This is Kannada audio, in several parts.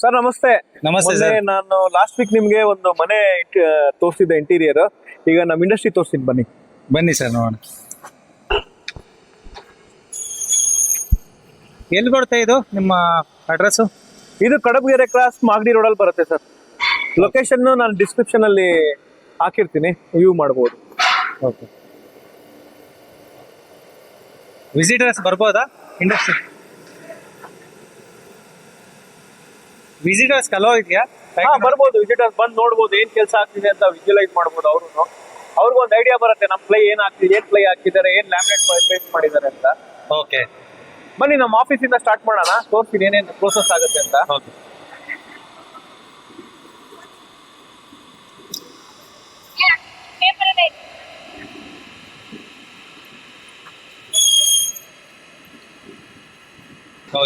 ಸರ್ ನಮಸ್ತೆ. ನಮಸ್ತೆ ಮೊನ್ನೆ ಸರ್. ನಾನು ಲಾಸ್ಟ್ ವೀಕ್ ನಿಮ್ಗೆ ಒಂದು ಮನೆ ತೋರಿಸಿದ್ದೆ ಇಂಟೀರಿಯರ್. ಈಗ ನಮ್ಮ ಇಂಡಸ್ಟ್ರಿ ತೋರಿಸ್ತೀನಿ ಬನ್ನಿ. ಬನ್ನಿ ಸರ್ ನೋಡೋಣ. ಎಲ್ಲಿ ಬರುತ್ತೆ ಇದು ನಿಮ್ಮ ಅಡ್ರೆಸ್? ಇದು ಕಡಬಗೆರೆ ಕ್ರಾಸ್ ಮಾಗಡಿ ರೋಡಲ್ಲಿ ಬರುತ್ತೆ ಸರ್. ಲೊಕೇಶನ್ ನಾನು ಡಿಸ್ಕ್ರಿಪ್ಷನ್ ಅಲ್ಲಿ ಹಾಕಿರ್ತೀನಿ, ವ್ಯೂ ಮಾಡ್ಬೋದು. ಓಕೆ. ವಿಸಿಟರ್ಸ್ ಬರ್ಬೋದಾ ಇಂಡಸ್ಟ್ರಿ? ವಿಸಿಟರ್ಸ್ ಕಲೋ ಇದೆಯಾ? ಬರ್ಬೋದು, ವಿಸಿಟರ್ಸ್ ಬಂದು ನೋಡ್ಬೋದು ಏನ್ ಕೆಲಸ ಆಗ್ತಿದೆ ಅಂತ ವಿಜುವಲೈಸ್ ಮಾಡ್ಬೋದು. ಅವ್ರಿಗೂ ಒಂದು ಐಡಿಯಾ ಬರುತ್ತೆ ನಮ್ಮ ಪ್ಲೈ ಏನ್ ಆಗ್ತಿದೆ, ಏನ್ ಪ್ಲೈ ಹಾಕಿದ್ದಾರೆ, ಏನ್ ಲ್ಯಾಮಿನೇಟ್ ಪೇಸ್ಟ್ ಮಾಡಿದ್ದಾರೆ ಅಂತ. ಓಕೆ ಬನ್ನಿ ನಮ್ಮ ಆಫೀಸಿಂದ ಸ್ಟಾರ್ಟ್ ಮಾಡೋಣ, ತೋರಿಸ್ತೀನಿ ಏನೇನು ಪ್ರೋಸೆಸ್ ಆಗುತ್ತೆ ಅಂತ. ಓಕೆ.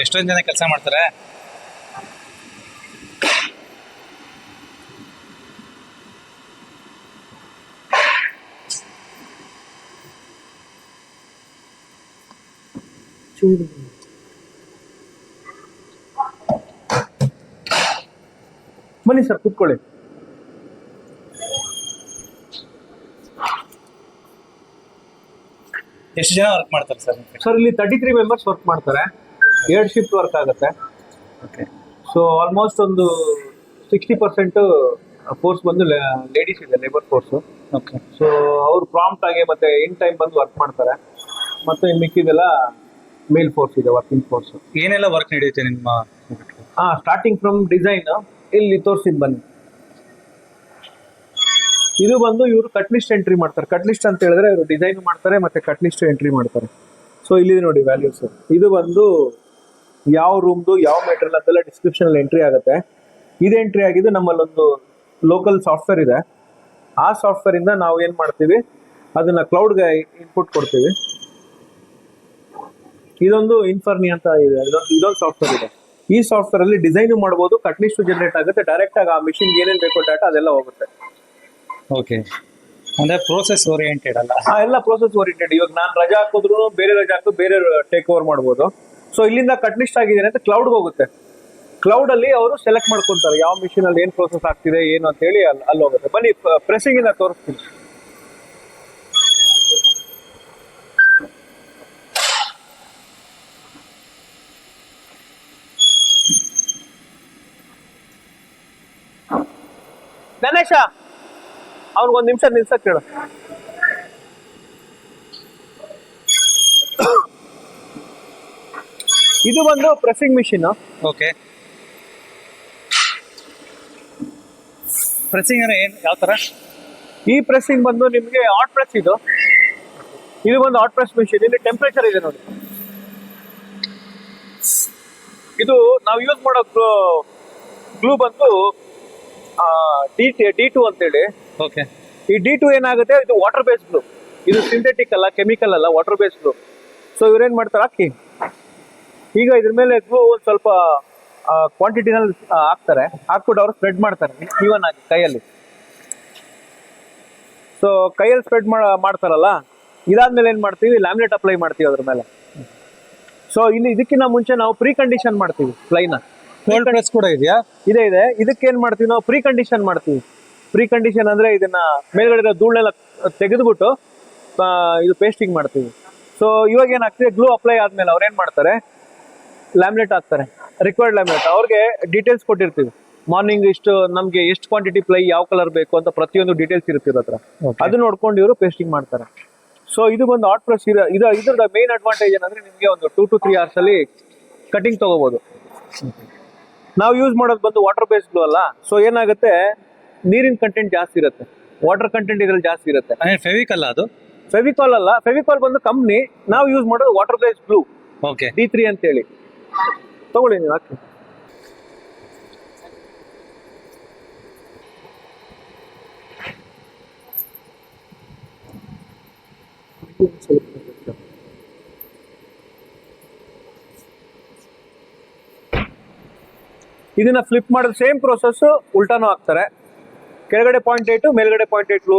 ಎಷ್ಟೊಂದು ಜನ ಕೆಲಸ ಮಾಡ್ತಾರೆ. ಬನ್ನಿ ಸರ್, ಕೂತ್ಕೊಳ್ಳಿ. ಎಷ್ಟು ಜನ ವರ್ಕ್ ಮಾಡ್ತಾರೆ ಸರ್? ಸರ್ ಇಲ್ಲಿ 33 ಮೆಂಬರ್ಸ್ ವರ್ಕ್ ಮಾಡ್ತಾರೆ. 2 ಶಿಫ್ಟ್ ವರ್ಕ್ ಆಗುತ್ತೆ. ಓಕೆ. ಸೊ ಆಲ್ಮೋಸ್ಟ್ ಒಂದು 60% ಫೋರ್ಸ್ ಬಂದು ಲೇಡೀಸ್ ಇದೆ, ಲೇಬರ್ ಫೋರ್ಸ್. ಓಕೆ. ಸೊ ಅವ್ರು ಪ್ರಾಂಪ್ಟ್ ಆಗಿ ಮತ್ತೆ ಇನ್ ಟೈಮ್ ಬಂದು ವರ್ಕ್ ಮಾಡ್ತಾರೆ. ಮತ್ತೆ ಇನ್ ಮಿಕ್ಕಿದೆಲ್ಲ ಮೇಲ್ ಫೋರ್ಸ್ ಇದೆ, ವರ್ಕಿಂಗ್ ಫೋರ್ಸ್. ಏನೆಲ್ಲ ವರ್ಕ್ ನಡೆಯುತ್ತೆ ನಿಮ್ಮ? ಸ್ಟಾರ್ಟಿಂಗ್ ಫ್ರಮ್ ಡಿಸೈನ್ ಇಲ್ಲಿ ತೋರಿಸಿದ್ ಬನ್ನಿ. ಇದು ಬಂದು ಇವರು ಕಟ್ ಲಿಸ್ಟ್ ಎಂಟ್ರಿ ಮಾಡ್ತಾರೆ. ಕಟ್ ಲಿಸ್ಟ್ ಅಂತ ಹೇಳಿದ್ರೆ ಇವರು ಡಿಸೈನ್ ಮಾಡ್ತಾರೆ ಮತ್ತೆ ಕಟ್ ಲಿಸ್ಟ್ ಎಂಟ್ರಿ ಮಾಡ್ತಾರೆ. ಸೊ ಇಲ್ಲಿ ನೋಡಿ ವ್ಯಾಲ್ಯೂಸ್. ಇದು ಬಂದು ಯಾವ ರೂಮ್ದು ಯಾವ ಮೆಟೀರಿಯಲ್ ಅಂತೆಲ್ಲ ಡಿಸ್ಕ್ರಿಪ್ಷನ್ ಅಲ್ಲಿ ಎಂಟ್ರಿ ಆಗುತ್ತೆ. ಇದು ಎಂಟ್ರಿ ಆಗಿದ್ದು ನಮ್ಮಲ್ಲೊಂದು ಲೋಕಲ್ ಸಾಫ್ಟ್ವೇರ್ ಇದೆ. ಆ ಸಾಫ್ಟ್ವೇರ್ ಇಂದ ನಾವು ಏನ್ ಮಾಡ್ತೀವಿ, ಅದನ್ನ ಕ್ಲೌಡ್ಗೆ ಇನ್ಪುಟ್ ಕೊಡ್ತೀವಿ. ಇದೊಂದು ಇನ್ಫರ್ನಿ ಅಂತ ಇದೆ, ಇದೊಂದು ಸಾಫ್ಟ್ವೇರ್ ಇದೆ. ಈ ಸಾಫ್ಟ್ವೇರ್ ಅಲ್ಲಿ ಡಿಸೈನ್ ಮಾಡ್ಬೋದು, ಕಟ್ ಲಿಸ್ಟ್ ಜನರೇಟ್ ಆಗುತ್ತೆ, ಡೈರೆಕ್ಟ್ ಆಗಿ ಆ ಮಿಷಿನ್ ಏನೇನು ಬೇಕೋ ಡಾಟಾ ಅದೆಲ್ಲ ಹೋಗುತ್ತೆ. ಓಕೆ. ಅಂದ್ರೆ ಪ್ರೋಸೆಸ್ ಓರಿಯೆಂಟೆಡ್ ಅಲ್ಲ? ಎಲ್ಲ ಪ್ರೋಸೆಸ್ ಓರಿಯೆಂಟೆಡ್. ಇವಾಗ ನಾನು ರಜಾ ಹಾಕಿದ್ರು ಬೇರೆ ರಜಾ ಹಾಕಿ ಬೇರೆ ಟೇಕ್ ಓವರ್ ಮಾಡ್ಬೋದು. ಸೊ ಇಲ್ಲಿಂದ ಕಟ್ ಲಿಸ್ಟ್ ಆಗಿದೆ ಅಂತ ಕ್ಲೌಡ್ಗೆ ಹೋಗುತ್ತೆ. ಕ್ಲೌಡ್ ಅಲ್ಲಿ ಅವರು ಸೆಲೆಕ್ಟ್ ಮಾಡ್ಕೊಂತಾರೆ ಯಾವ ಮಿಷಿನ್ ಅಲ್ಲಿ ಏನ್ ಪ್ರೋಸೆಸ್ ಆಗ್ತಿದೆ ಏನು ಅಂತ ಹೇಳಿ ಅಲ್ಲಿ ಹೋಗುತ್ತೆ. ಬನ್ನಿ ಪ್ರೆಸಿಂಗ್ ಇಂದ ತೋರಿಸ್ತೀನಿ. ಗಣೇಶ ಅವ್ನಿಗೊಂದು ನಿಮಿಷ ನಿಲ್ಸಕ್ ಕೇಳು. ಇದು ಬಂದು ಪ್ರೆಸಿಂಗ್ ಮಿಷಿನ್. ಓಕೆ. ಪ್ರೆಸ್ಸಿಂಗ್ ಅಂದ್ರೆ ಏನು, ಯಾವ ತರ? ಈ ಪ್ರೆಸ್ಸಿಂಗ್ ಬಂದು ನಿಮಗೆ ಹಾಟ್ ಪ್ರೆಸ್. ಇದು ಬಂದು ಹಾಟ್ ಪ್ರೆಸ್ ಮಿಷಿನ್. ಇಲ್ಲಿ ಟೆಂಪರೇಚರ್ ಇದೆ ನೋಡಿ. ಇದು ನಾವು ಯೂಸ್ ಮಾಡೋ ಗ್ಲೂ ಬಂದು D2 ಅಂತೇಳಿ. ಓಕೆ. ಈ D2 ಏನಾಗುತ್ತೆ, ಇದು ವಾಟರ್ ಬೇಸ್ಡ್ ಗ್ಲೂ. ಇದು ಸಿಂಥೆಟಿಕ್ ಅಲ್ಲ, ಕೆಮಿಕಲ್ ಅಲ್ಲ, ವಾಟರ್ ಬೇಸ್ಡ್ ಗ್ಲೂ. ಸೊ ಇವ್ರೇನ್ ಮಾಡ್ತಾರೆ, ಹಾಕಿ ಈಗ ಇದ್ರ ಮೇಲೆ ಗ್ಲೂ ಒಂದು ಸ್ವಲ್ಪ ಕ್ವಾಂಟಿಟಿನಲ್ಲಿ ಹಾಕ್ತಾರೆ. ಹಾಕ್ಬಿಟ್ಟು ಅವರು ಸ್ಪ್ರೆಡ್ ಮಾಡ್ತಾರೆ ಈವನ್ ಆಗಿ ಕೈಯಲ್ಲಿ. ಸೊ ಕೈಯಲ್ಲಿ ಸ್ಪ್ರೆಡ್ ಮಾಡ್ತಾರಲ್ಲ, ಇದಾದ್ಮೇಲೆ ಏನ್ ಮಾಡ್ತೀವಿ, ಲ್ಯಾಮಿನೇಟ್ ಅಪ್ಲೈ ಮಾಡ್ತೀವಿ ಅದ್ರ ಮೇಲೆ. ಸೊ ಇಲ್ಲಿ ಇದಕ್ಕಿಂತ ಮುಂಚೆ ನಾವು ಪ್ರೀ ಕಂಡೀಷನ್ ಮಾಡ್ತೀವಿ ಪ್ಲೈನ. ಕೋಲ್ಡ್ ಪ್ರೆಸ್ ಕೂಡ ಇದೆಯಾ? ಇದೆ. ಇದಕ್ಕೆ ಏನ್ ಮಾಡ್ತೀವಿ ನಾವು, ಪ್ರೀ ಕಂಡೀಷನ್ ಮಾಡ್ತೀವಿ. ಪ್ರೀ ಕಂಡೀಷನ್ ಅಂದ್ರೆ ಇದನ್ನ ಮೇಲ್ಗಡೆ ಧೂಳನ್ನೆಲ್ಲ ತೆಗೆದ್ಬಿಟ್ಟು ಇದು ಪೇಸ್ಟಿಂಗ್ ಮಾಡ್ತೀವಿ. ಸೊ ಇವಾಗ ಏನಾಗ್ತಿದೆ, ಗ್ಲೂ ಅಪ್ಲೈ ಆದ್ಮೇಲೆ ಅವ್ರು ಏನ್ ಮಾಡ್ತಾರೆ, ಲ್ಯಾಮಿನೇಟ್ ಹಾಕ್ತಾರೆ. ರಿಕ್ವೈರ್ಡ್ ಲ್ಯಾಮಿನೇಟ್ ಅವ್ರಿಗೆ ಡೀಟೇಲ್ಸ್ ಕೊಟ್ಟಿರ್ತೀವಿ. ಮಾರ್ನಿಂಗ್ ಇಷ್ಟು ನಮ್ಗೆ ಎಷ್ಟು ಕ್ವಾಂಟಿಟಿ ಪ್ಲೈ ಯಾವ ಕಲರ್ ಬೇಕು ಅಂತ ಪ್ರತಿಯೊಂದು ಡೀಟೇಲ್ಸ್ ಇರ್ತಿರ ಹತ್ರ. ಅದು ನೋಡ್ಕೊಂಡು ಇವರು ಪೇಸ್ಟಿಂಗ್ ಮಾಡ್ತಾರೆ. ಸೊ ಇದು ಬಂದು ಹಾಟ್ ಪ್ರೆಸ್. ಇದ್ರ ಮೇನ್ ಅಡ್ವಾಂಟೇಜ್ ಏನಂದ್ರೆ ನಿಮ್ಗೆ ಒಂದು 2 to 3 hours ಅಲ್ಲಿ ಕಟಿಂಗ್ ತಗೋಬಹುದು. ನಾವು ಯೂಸ್ ಮಾಡೋದು ಬಂದು ವಾಟರ್ ಬೇಸ್ಡ್ ಗ್ಲೂ ಅಲ್ಲ. ಸೊ ಏನಾಗುತ್ತೆ, ನೀರಿನ ಕಂಟೆಂಟ್ ಜಾಸ್ತಿ ಇರುತ್ತೆ, ವಾಟರ್ ಕಂಟೆಂಟ್ ಇದ್ರಲ್ಲಿ ಜಾಸ್ತಿ ಇರುತ್ತೆ. ಫೆವಿಕಲ್ ಅದು? ಫೆವಿಕಾಲ್ ಅಲ್ಲ, ಫೆವಿಕಾಲ್ ಬಂದು ಕಂಪ್ನಿ. ನಾವು ಯೂಸ್ ಮಾಡೋದು water based glue. Okay. D3 ಅಂತ ಹೇಳಿ. ತಗೊಳ್ಳಿ ನೀವು, ಹಾಕಿ. ಇದನ್ನ ಫ್ಲಿಪ್ ಮಾಡಿದ್ರೆ ಸೇಮ್ ಪ್ರೋಸೆಸ್ ಉಲ್ಟಾನು ಹಾಕ್ತಾರೆ. ಕೆಳಗಡೆ 0.8 ಮೇಲ್ಗಡೆ 0.8 ಗ್ಲೂ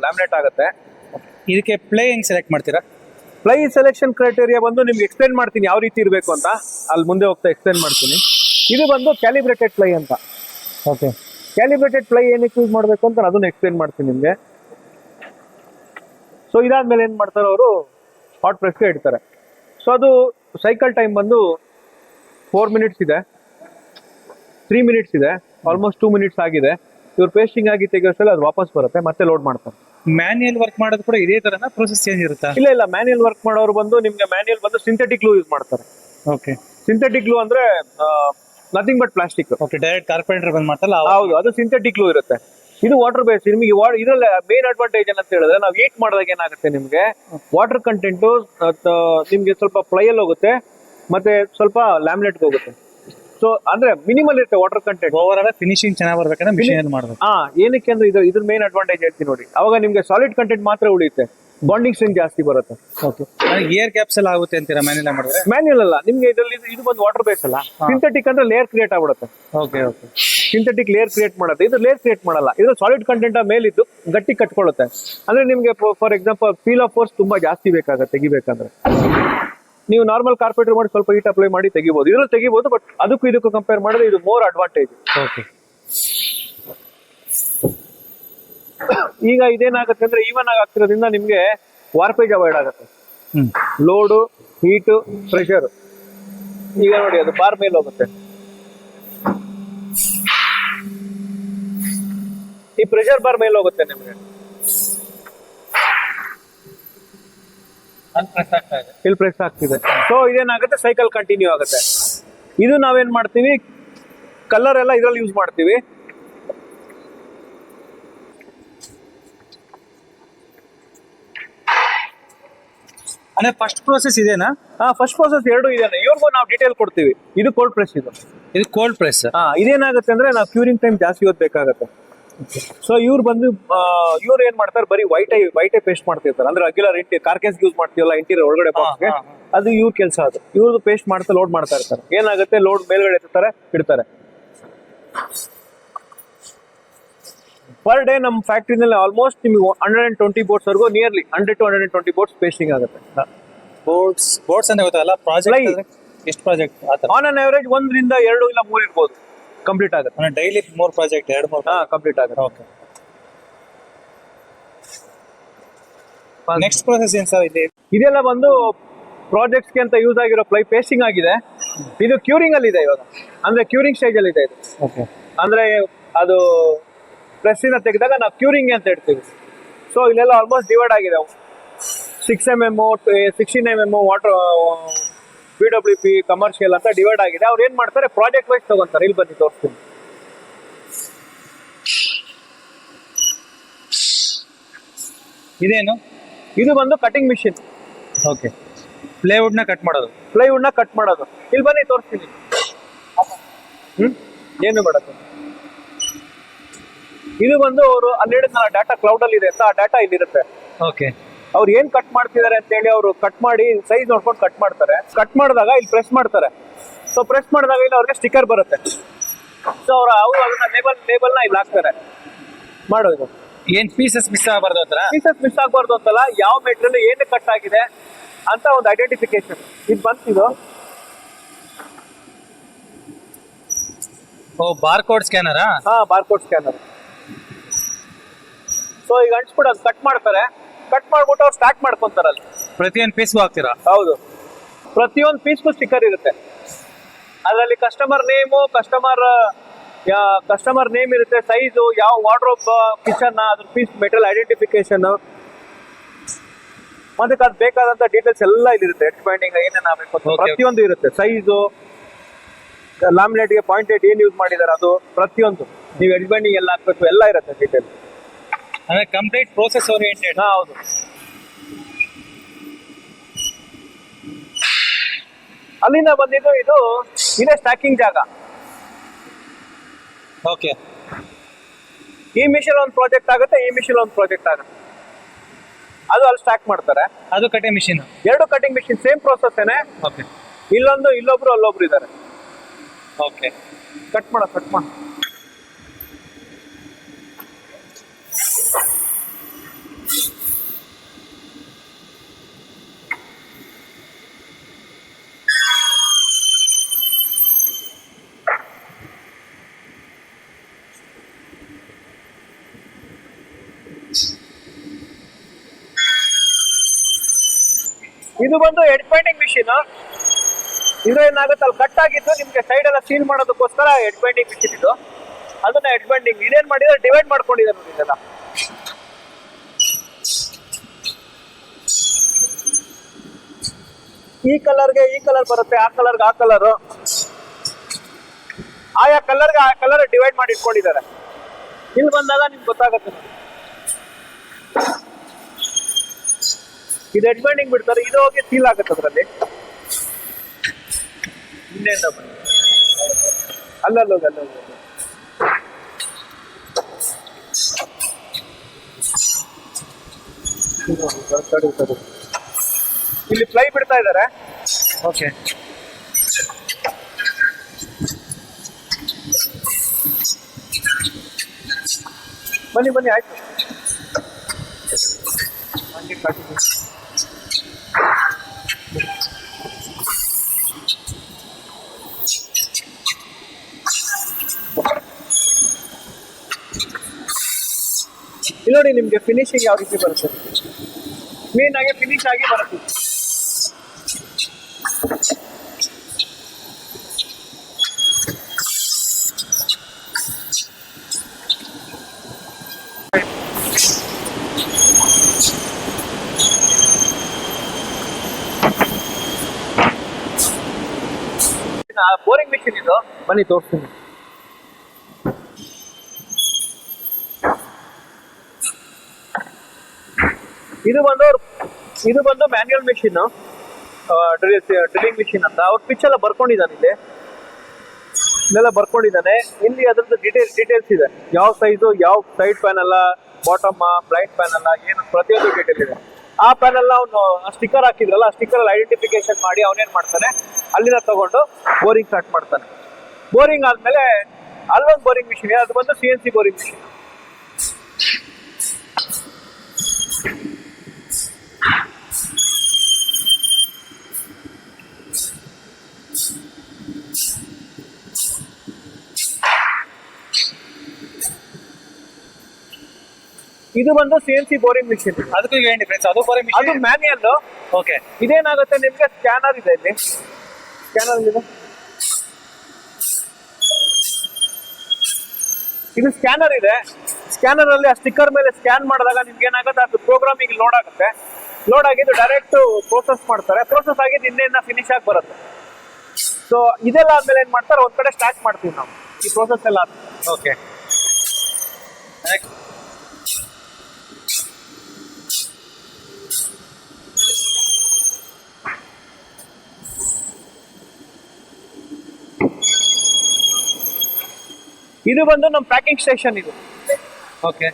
ಲ್ಯಾಮಿನೇಟ್ ಆಗುತ್ತೆ. ಇದಕ್ಕೆ ಪ್ಲೇ ಹೆಂಗ್ ಸೆಲೆಕ್ಟ್ ಮಾಡ್ತೀರಾ? ಪ್ಲೈ ಸೆಲೆಕ್ಷನ್ ಕ್ರೈಟೇರಿಯಾ ಬಂದು ನಿಮ್ಗೆ ಎಕ್ಸ್ಪ್ಲೇನ್ ಮಾಡ್ತೀನಿ ಯಾವ ರೀತಿ ಇರಬೇಕು ಅಂತ. ಅಲ್ಲಿ ಮುಂದೆ ಹೋಗ್ತಾ ಎಕ್ಸ್ಪ್ಲೇನ್ ಮಾಡ್ತೀನಿ. ಇದು ಬಂದು ಕ್ಯಾಲಿಬ್ರೇಟೆಡ್ ಪ್ಲೈ ಅಂತ. ಓಕೆ. ಕ್ಯಾಲಿಬ್ರೇಟೆಡ್ ಪ್ಲೈ ಏನಕ್ಕೆ ಯೂಸ್ ಮಾಡಬೇಕು ಅಂತ ನಾನು ಅದನ್ನ ಎಕ್ಸ್ಪ್ಲೇನ್ ಮಾಡ್ತೀನಿ ನಿಮಗೆ. ಸೊ ಇದಾದ್ಮೇಲೆ ಏನ್ ಮಾಡ್ತಾರೆ ಅವರು, ಹಾಟ್ ಪ್ರೆಸ್ಗೆ ಇಡ್ತಾರೆ. ಸೊ ಅದು ಸೈಕಲ್ ಟೈಮ್ ಬಂದು 4 ಮಿನಿಟ್ಸ್ ಇದೆ, 3 ಮಿನಿಟ್ಸ್ ಇದೆ, ಆಲ್ಮೋಸ್ಟ್ 2 ಮಿನಿಟ್ಸ್ ಆಗಿದೆ. ಇವ್ರು ಪೇಸ್ಟಿಂಗ್ ಆಗಿ ತೆಗೆಯೋಷ್ಟಲ್ಲ ಅದು ವಾಪಸ್ ಬರುತ್ತೆ, ಮತ್ತೆ ಲೋಡ್ ಮಾಡ್ತಾರೆ. ಮ್ಯಾನ್ಯಲ್ ವರ್ಕ್ ಮಾಡೋದು ಕೂಡ ಇದೇ ತರನ ಪ್ರೊಸೆಸ್ ಚೇಂಜ್ ಇರುತ್ತಾ? ಇಲ್ಲ, ಮ್ಯಾನ್ಯಲ್ ವರ್ಕ್ ಮಾಡೋರು ಬಂದು ನಿಮ್ಗೆ ಮ್ಯಾನ್ಯಲ್ ಬಂದು ಸಿಂಥೆಟಿಕ್ ಗ್ಲೂ ಯೂಸ್ ಮಾಡ್ತಾರೆ. ಓಕೆ. ಸಿಂಥೆಟಿಕ್ ಗ್ಲೂ ಅಂದ್ರೆ nothing but plastic. Okay, direct carpenter ಬಂದ್ ಮಾಡ್ತಲ್ಲ. ಹೌದು, ಅದು ಸಿಂಥೆಟಿಕ್ ಗ್ಲೂ ಇರುತ್ತೆ. ಇದು ವಾಟರ್ ಬೇಸ್. ನಿಮಗೆ ಇದ್ರಲ್ಲಿ ಮೇನ್ ಅಡ್ವಾಂಟೇಜ್ ಏನಂತ ಹೇಳಿದ್ರೆ, ನಾವು ಹೀಟ್ ಮಾಡಿದಾಗ ಏನಾಗುತ್ತೆ ನಿಮ್ಗೆ ವಾಟರ್ ಕಂಟೆಂಟ್ ನಿಮ್ಗೆ ಸ್ವಲ್ಪ ಫ್ಲೈಯಲ್ಲಿ ಹೋಗುತ್ತೆ, ಮತ್ತೆ ಸ್ವಲ್ಪ ಲ್ಯಾಮಿನೇಟ್ಗೆ ಹೋಗುತ್ತೆ. ಸೊ ಅಂದ್ರೆ ಮಿನಿಮಲ್ ಇರುತ್ತೆ water content. Over all finishing ಚೆನ್ನಾಗಿ ಬರ್ಬೇಕಂದ್ರೆ ಮಿಷಿನ್ ಮಾಡ್ಬೇಕು. ಏನಕ್ಕೆ ಅಂದ್ರೆ ಇದ್ರ ಮೇನ್ ಅಡ್ವಾಂಟೇಜ್ ಹೇಳ್ತೀನಿ ನೋಡಿ. ಅವಾಗ ನಿಮ್ಗೆ ಸಾಲಿಡ್ ಕಂಟೆಂಟ್ ಮಾತ್ರ ಉಳಿಯುತ್ತೆ, ಬಾಂಡಿಂಗ್ ಸ್ಟ್ರೆಂತ್ ಜಾಸ್ತಿ ಬರುತ್ತೆ. ಓಕೆ. ಏರ್ ಕ್ಯಾಪ್ಸ್ ಎಲ್ಲ ಆಗುತ್ತೆ ಅಂತೀರಾ ಮ್ಯಾನ್ಯಲ್ ಮಾಡಿದ್ರೆ? ಮ್ಯಾನ್ಯಲ್ ಅಲ್ಲ, ನಿಮ್ಗೆ ಇದರಲ್ಲಿ ಇದು ಬಂದು ವಾಟರ್ ಬೇಸ್ ಅಲ್ಲ. ಸಿಂಥೆಟಿಕ್ ಅಂದ್ರೆ ಲೇಯರ್ ಕ್ರಿಯೇಟ್ ಆಗ್ಬಿಡುತ್ತೆ. Okay. Okay. Synthetic layer create ಮಾಡುತ್ತೆ, ಇದು ಲೇಯರ್ ಕ್ರಿಯೇಟ್ ಮಾಡಲ್ಲ. ಇದು ಸಾಲಿಡ್ ಕಂಟೆಂಟ್ ಮೇಲಿದ್ದು ಗಟ್ಟಿ ಕಟ್ಕೊಳ್ಳುತ್ತೆ. ಅಂದ್ರೆ ನಿಮ್ಗೆ for example feel of force ತುಂಬಾ ಜಾಸ್ತಿ ಬೇಕಾಗುತ್ತೆ ತೆಗಿಬೇಕಂದ್ರೆ. ನೀವು ನಾರ್ಮಲ್ ಕಾರ್ಪೆಂಟರ್ ಮಾಡಿ ಸ್ವಲ್ಪ ಹೀಟ್ ಅಪ್ಲೈ ಮಾಡಿ ತೆಗಿಬಹುದು, ಇದ್ರಲ್ಲಿ ತೆಗಿಬಹುದು. ಬಟ್ ಇದಕ್ಕೂ ಕಂಪೇರ್ ಮಾಡಿದ್ರೆ ಇದು ಮೋರ್ ಅಡ್ವಾಂಟೇಜ್. ಓಕೆ. ಈಗ ಇದೇನಾಗುತ್ತೆ ಅಂದ್ರೆ ಈವನ್ ಆಗಿ ಆಗ್ತಿರೋದ್ರಿಂದ ನಿಮ್ಗೆ ವಾರ್ಪೇಜ್ ಅವಾಯ್ಡ್ ಆಗುತ್ತೆ. Load, heat, pressure. ಈಗ ನೋಡಿ ಅದು ಬಾರ್ ಮೇಲೆ ಹೋಗುತ್ತೆ. ಈ ಪ್ರೆಷರ್ ಬಾರ್ ಮೇಲೆ ಹೋಗುತ್ತೆ ನಿಮ್ಗೆ, ಇಲ್ಲಿ ಪ್ರೆಸ್ ಆಗ್ತಿದೆ. ಸೊ ಇದೇನಾಗುತ್ತೆ, ಸೈಕಲ್ ಕಂಟಿನ್ಯೂ ಆಗುತ್ತೆ. ಇದು ನಾವೇನ್ ಮಾಡ್ತೀವಿ, ಕಲರ್ ಎಲ್ಲ ಇದ್ರಲ್ಲಿ ಯೂಸ್ ಮಾಡ್ತೀವಿ. ಅಂದ್ರೆ ಫಸ್ಟ್ ಪ್ರೋಸೆಸ್ ಇದೇನಾ? ಫಸ್ಟ್ ಪ್ರೋಸೆಸ್ 2 ಇದೆ. ಇವ್ರಿಗೂ ನಾವು ಡೀಟೇಲ್ ಕೊಡ್ತೀವಿ. ಇದು ಕೋಲ್ಡ್ ಪ್ರೆಸ್. ಇದು ಕೋಲ್ಡ್ ಪ್ರೆಸ್. ಇದೇನಾಗುತ್ತೆ ಅಂದ್ರೆ ನಾವು ಕ್ಯೂರಿಂಗ್ ಟೈಮ್ ಜಾಸ್ತಿ ಓದ್ಬೇಕಾಗತ್ತೆ. ಸೊ ಇವ್ರು ಬಂದು ಇವ್ರು ಏನ್ ಮಾಡ್ತಾರೆ, ಬರೀ ವೈಟೇ ಪೇಸ್ಟ್ ಮಾಡ್ತಿರ್ತಾರೆ. ಅಂದ್ರೆ ರೆಗ್ಯುಲರ್ ಕಾರ್ಕೇಸ್ ಯೂಸ್ ಮಾಡ್ತೀವಲ್ಲ ಇಂಟೀರಿಯರ್ ಒಳಗಡೆ ಬಾಕ್ಸ್ಗೆ, ಅದು ಇವ್ರ ಕೆಲಸ. ಅದು ಇವ್ರದ್ದು ಪೇಸ್ಟ್ ಮಾಡ್ತಾ ಲೋಡ್ ಮಾಡ್ತಾ ಇರ್ತಾರೆ. ಏನಾಗುತ್ತೆ, ಲೋಡ್ ಮೇಲ್ಗಡೆ ಎತ್ತಾರೆ, ಇಡ್ತಾರೆ. ಪರ್ ಡೇ ನಮ್ಮ ಫ್ಯಾಕ್ಟ್ರಿನಲ್ಲಿ ಆಲ್ಮೋಸ್ಟ್ ನಿಮ್ಗೆ 120 ಬೋಟ್ಸ್ ವರೆಗೂ, ನಿಯರ್ಲಿ 100 to 120 ಬೋಟ್ಸ್ ಪೇಸ್ಟಿಂಗ್ ಆಗುತ್ತೆ. ಬೋಟ್ಸ್ ಅಂತ ಗೊತ್ತಲ್ಲ, ಪ್ರಾಜೆಕ್ಟ್ ಎಷ್ಟು ಪ್ರಾಜೆಕ್ಟ್ ಆನ್ ಅನ್ ಅವರೇಜ್ 1 ರಿಂದ 2 ಇಲ್ಲ 3 ಇರ್ಬೋದು ಕಂಪ್ಲೀಟ್ ಆಗುತ್ತೆ. ಡೈಲಿ 3 ಪ್ರಾಜೆಕ್ಟ್ 2-3 ಕಂಪ್ಲೀಟ್ ಆಗುತ್ತೆ. ಓಕೆ. ನೆಕ್ಸ್ಟ್ ಪ್ರೋಸೆಸ್ ಏನ್ ಸರ್? ಇದೆಲ್ಲ ಬಂದು ಪ್ರಾಜೆಕ್ಟ್ಸ್ಗೆ ಅಂತ ಯೂಸ್ ಆಗಿರೋ ಪ್ಲೈ ಪೇಸ್ಟಿಂಗ್ ಆಗಿದೆ. ಇದು ಕ್ಯೂರಿಂಗ್ ಅಲ್ಲಿ ಇದೆ ಇವಾಗ, ಅಂದ್ರೆ ಕ್ಯೂರಿಂಗ್ ಸ್ಟೇಜ್ ಅಲ್ಲಿ ಇದೆ ಇದು. ಓಕೆ. ಅಂದ್ರೆ ಅದು ಪ್ರೆಸ್ ಇಂದ ತೆಗೆದಾಗ ನಾವು ಕ್ಯೂರಿಂಗ್ ಅಂತ ಹೇಳ್ತೀವಿ. ಸೊ ಇಲ್ಲೆಲ್ಲ ಆಲ್ಮೋಸ್ಟ್ ಡಿವೈಡ್ ಆಗಿದೆ. 6mm, 16mm water, PWP, commercial ಅಂತ ಡಿವೈಡ್ ಆಗಿದೆ. ಅವ್ರು ಏನ್ ಮಾಡ್ತಾರೆ, ಪ್ರಾಜೆಕ್ಟ್ ವೈಸ್ ತಗೊಂತಾರೆ. ಇಲ್ಲಿ ಬನ್ನಿ ತೋರಿಸ್ತೀನಿ. ಇದೇನು? ಇದು ಬಂದು ಕಟಿಂಗ್ ಮಿಷಿನ್. ಓಕೆ. ಪ್ಲೇವುಡ್ ನ ಕಟ್ ಮಾಡೋದು. ಇಲ್ಲಿ ಬನ್ನಿ ತೋರಿಸ್ತೀನಿ. ಏನು ಮಾಡೋದು, ಇದು ಬಂದು ಅವರು ಅಲ್ಲಿ ಹೇಳಿದ್ನಲ್ಲ ಡಾಟಾ ಕ್ಲೌಡ್ ಅಲ್ಲಿ ಇದೆ ಅಂತ, ಆ ಡಾಟಾ ಇಲ್ಲಿರುತ್ತೆ. ಓಕೆ. ಅವ್ರು ಏನ್ ಕಟ್ ಮಾಡ್ತಿದ್ದಾರೆ ಅಂತ ಹೇಳಿ ಅವರು ಕಟ್ ಮಾಡಿ ಸೈಜ್ ನೋಡ್ಕೊಂಡು ಕಟ್ ಮಾಡ್ತಾರೆ. ಕಟ್ ಮಾಡಿದಾಗ ಇಲ್ಲಿ ಪ್ರೆಸ್ ಮಾಡ್ತಾರೆ. ಸೊ ಪ್ರೆಸ್ ಮಾಡಿದಾಗ ಇಲ್ಲಿ ಅವ್ರಿಗೆ ಸ್ಟಿಕ್ಕರ್ ಬರುತ್ತೆ. ಸೊ ಅವರು ಅದನ್ನ ಲೇಬಲ್ ನ ಇಲ್ಲಿ ಹಾಕ್ತಾರೆ. ಮಾಡೋದು ಏನ್ ಪೀಸಸ್ ಮಿಸ್ ಆಗಬಾರ್ದು ಅಂತ. ಪೀಸಸ್ ಮಿಸ್ ಆಗಬಾರ್ದು ಅಂತಲ್ಲ, ಯಾವ ಮೆಟೀರಿಯಲ್ ಏನು ಕಟ್ ಆಗಿದೆ ಅಂತ ಒಂದು ಐಡೆಂಟಿಫಿಕೇಶನ್ ಇದು ಬಂತಿದು. ಬಾರ್ಕೋಡ್ ಸ್ಕ್ಯಾನರಾ? Barcode scanner. ಸೊ ಈಗ ಅಂಟಿಸ್ಬಿಟ್ಟು ಅದು ಕಟ್ ಮಾಡ್ತಾರೆ. ಕಟ್ ಮಾಡ್ಬಿಟ್ಟು ಅವ್ರು ಸ್ಟಾರ್ಟ್ ಮಾಡ್ಕೊಂತಾರೆ. ಅಲ್ಲಿ ಪ್ರತಿಯೊಂದು ಪೀಸ್ಗೂ ಹಾಕ್ತೀರಾ? ಹೌದು, ಪ್ರತಿಯೊಂದು ಪೀಸ್ಗೂ ಸ್ಟಿಕ್ಕರ್ ಇರುತ್ತೆ. ಅದರಲ್ಲಿ ಕಸ್ಟಮರ್ ನೇಮು, ಕಸ್ಟಮರ್ ನೇಮ್ ಇರುತ್ತೆ, ಸೈಜು, ಯಾವ ವಾರ್ಡ್ರೋಬ್ ಕಿಚನ್, ಅದ್ರ ಪೀಸ್ ಮೆಟೀರಿಯಲ್ ಐಡೆಂಟಿಫಿಕೇಶನ್, ಮತ್ತೆ ಅದು ಬೇಕಾದಂತ ಡೀಟೇಲ್ಸ್ ಎಲ್ಲ ಇಲ್ಲಿರುತ್ತೆ. ಎಡ್ಜ್ ಬೈಂಡಿಂಗ್ ಏನೇನು ಆಗಬೇಕು ಪ್ರತಿಯೊಂದು ಇರುತ್ತೆ. ಸೈಜು, ಲ್ಯಾಮಿನೇಟ್ಗೆ ಪಾಯಿಂಟೆಡ್ ಏನ್ ಯೂಸ್ ಮಾಡಿದಾರೆ ಅದು ಪ್ರತಿಯೊಂದು, ನೀವು ಎಡ್ಜ್ ಬೈಂಡಿಂಗ್ ಎಲ್ಲ ಹಾಕ್ಬೇಕು, ಎಲ್ಲ ಇರುತ್ತೆ ಡೀಟೇಲ್. ಅಂದ್ರೆ ಕಂಪ್ಲೀಟ್ ಪ್ರೋಸೆಸ್ ಓರಿಯೆಂಟೆಡ್. ಹೌದು. ಅಲ್ಲಿಂದ ಬಂದಿದ್ದು ಇದೇ ಸ್ಟ್ಯಾಕಿಂಗ್ ಜಾಗ. ಓಕೆ. ಈ ಮಿಷನ್ ಒಂದು ಪ್ರಾಜೆಕ್ಟ್ ಆಗುತ್ತೆ, ಈ ಮಿಷನ್ ಒಂದು ಪ್ರಾಜೆಕ್ಟ್ ಆಗುತ್ತೆ. ಅದು ಅಲ್ಲಿ ಸ್ಟಾಕ್ ಮಾಡ್ತಾರೆ. ಅದು cutting machine. 2 cutting machine same process ಏನೇ. ಓಕೆ. ಇಲ್ಲೊಬ್ರು ಅಲ್ಲೊಬ್ರು ಇದ್ದಾರೆ. ಓಕೆ. ಕಟ್ ಮಾಡ. ಇದು ಬಂದು ಹೆಡ್ ಪೈಂಟಿಂಗ್ ಮಿಷಿನ್. ಇದು ಏನಾಗುತ್ತೆ ಅಲ್ಲಿ ಕಟ್ ಆಗಿದ್ದು ನಿಮ್ಗೆ ಸೈಡ್ ಎಲ್ಲ ಸೀಲ್ ಮಾಡೋದಕ್ಕೋಸ್ಕರ ಹೆಡ್ ಪೈಂಟಿಂಗ್ ಮಿಷಿನ್ ಇದು. ಅದನ್ನ ಹೆಡ್ ಪೈಂಟಿಂಗ್ ಇದೇನ್ ಮಾಡಿದ್ರೆ ಡಿವೈಡ್ ಮಾಡ್ಕೊಂಡಿದ್ದಾರೆ ನೋಡಿ ಇದೆಲ್ಲ. ಈ ಕಲರ್ಗೆ ಈ ಕಲರ್ ಬರುತ್ತೆ, ಆ ಕಲರ್ಗೆ ಆ ಕಲರ್, ಆಯಾ ಕಲರ್ಗೆ ಆ ಕಲರ್ ಡಿವೈಡ್ ಮಾಡಿ ಇಟ್ಕೊಂಡಿದ್ದಾರೆ. ಇಲ್ಲಿ ಬಂದಾಗ ನಿಮ್ಗೆ ಗೊತ್ತಾಗುತ್ತೆ. ಇದು ಹೆಡ್ ಪೈಂಟಿಂಗ್ ಬಿಡ್ತಾರೆ, ಇದು ಹೋಗಿ ಸೀಲ್ ಆಗುತ್ತೆ ಅದರಲ್ಲಿ. ಹಿಂದೆಯಿಂದ ಬನ್ನಿ, ಅಲ್ಲಲ್ಲೋಗಿ ಅಲ್ಲೋಗಿ. ಇಲ್ಲಿ ಫ್ಲೈ ಬಿಡ್ತಾ ಇದ್ದಾರೆ. ಓಕೆ, ಬನ್ನಿ ಬನ್ನಿ, ಆಯ್ತು. ಹಂಗೆ ಕಾಟಿದೆ. ಇಲ್ಲಿ ನೋಡಿ ನಿಮ್ಗೆ ಫಿನಿಶಿಂಗ್ ಯಾವ ರೀತಿ ಬರುತ್ತೆ, ಕ್ಲೀನ್ ಆಗಿ ಫಿನಿಶ್ ಆಗಿ ಬರುತ್ತೆ. ಬೋರಿಂಗ್ ಮಿಷಿನ್ ಇದು, ಬನ್ನಿ ತೋರಿಸ್ತೀನಿ. ಇದು ಬಂದು ಮ್ಯಾನ್ಯುಯಲ್ ಮಿಷಿನ್, ಡ್ರಿಲ್ಲಿಂಗ್ ಮಿಷಿನ್ ಅಂತ. ಅವ್ರ ಪಿಚ್ ಎಲ್ಲ ಬರ್ಕೊಂಡಿದ್ದಾನೆ, ಇಲ್ಲೆಲ್ಲ ಬರ್ಕೊಂಡಿದ್ದಾನೆ. ಇಲ್ಲಿ ಅದ್ರದ್ದು ಡೀಟೇಲ್ಸ್ ಇದೆ, ಯಾವ ಸೈಜು, ಯಾವ side panel, bottom, blind panel, ಏನು ಪ್ರತಿಯೊಂದು ಡೀಟೇಲ್ ಇದೆ. ಆ ಪ್ಯಾನಲ್ ಅವನು ಸ್ಟಿಕ್ಕರ್ ಹಾಕಿದ್ರಲ್ಲ, ಆ ಸ್ಟಿಕ್ಕರ್ ಅಲ್ಲಿ ಐಡೆಂಟಿಫಿಕೇಶನ್ ಮಾಡಿ ಅವನೇನ್ ಮಾಡ್ತಾನೆ, ಅಲ್ಲಿಂದ ತಗೊಂಡು ಬೋರಿಂಗ್ ಸ್ಟಾರ್ಟ್ ಮಾಡ್ತಾನೆ. ಬೋರಿಂಗ್ ಆದ್ಮೇಲೆ ಅಲ್ಲೊಂದು ಬೋರಿಂಗ್ ಮಿಷಿನ್, ಅದು ಬಂದು CNC ಬೋರಿಂಗ್ ಮಿಷಿನ್. ಇದು ಬಂದು CNC ಬೋರಿಂಗ್ ಮಿಷಿನ್. ಅದಕ್ಕೂ ಏನು ಡಿಫ್ರೆನ್ಸ್? ಅದು ಬೋರಿಂಗ್ ಅದು ಮಿಷಿನ್. ಮ್ಯಾನ್ಯಲ್. ಓಕೆ, ಇದೇನಾಗುತ್ತೆ ನಿಮ್ಗೆ ಸ್ಕ್ಯಾನರ್ ಇದೆ, ಇಲ್ಲಿ ಸ್ಕ್ಯಾನರ್ ಇದೆ. ಇದು ಸ್ಕ್ಯಾನರ್ ಇದೆ. ಸ್ಕ್ಯಾನರ್ ಅಲ್ಲಿ ಆ ಸ್ಟಿಕ್ಕರ್ ಮೇಲೆ ಸ್ಕ್ಯಾನ್ ಮಾಡಿದಾಗ ನಿಮ್ಗೆ ಏನಾಗುತ್ತೆ, ಅದು ಪ್ರೋಗ್ರಾಮಿಂಗ್ ಲೋಡ್ ಆಗುತ್ತೆ. ಲೋಡ್ ಆಗಿದ್ದು ಡೈರೆಕ್ಟ್ ಪ್ರೋಸೆಸ್ ಮಾಡ್ತಾರೆ. ಪ್ರೋಸೆಸ್ ಆಗಿದ್ದು ಹಿಂದೆಯಿಂದ ಫಿನಿಶ್ ಆಗಿ ಬರುತ್ತೆ. ಸೊ ಇದೆಲ್ಲ ಆದ್ಮೇಲೆ ಏನ್ ಮಾಡ್ತಾರೆ, ಒಂದ್ ಕಡೆ ಸ್ಟಾರ್ಟ್ ಮಾಡ್ತೀವಿ ನಾವು ಈ ಪ್ರೋಸೆಸ್ ಎಲ್ಲ. ಓಕೆ, ಇದು ಬಂದು ನಮ್ಮ ಪ್ಯಾಕಿಂಗ್ ಸ್ಟೇಷನ್ ಇದು. ಓಕೆ,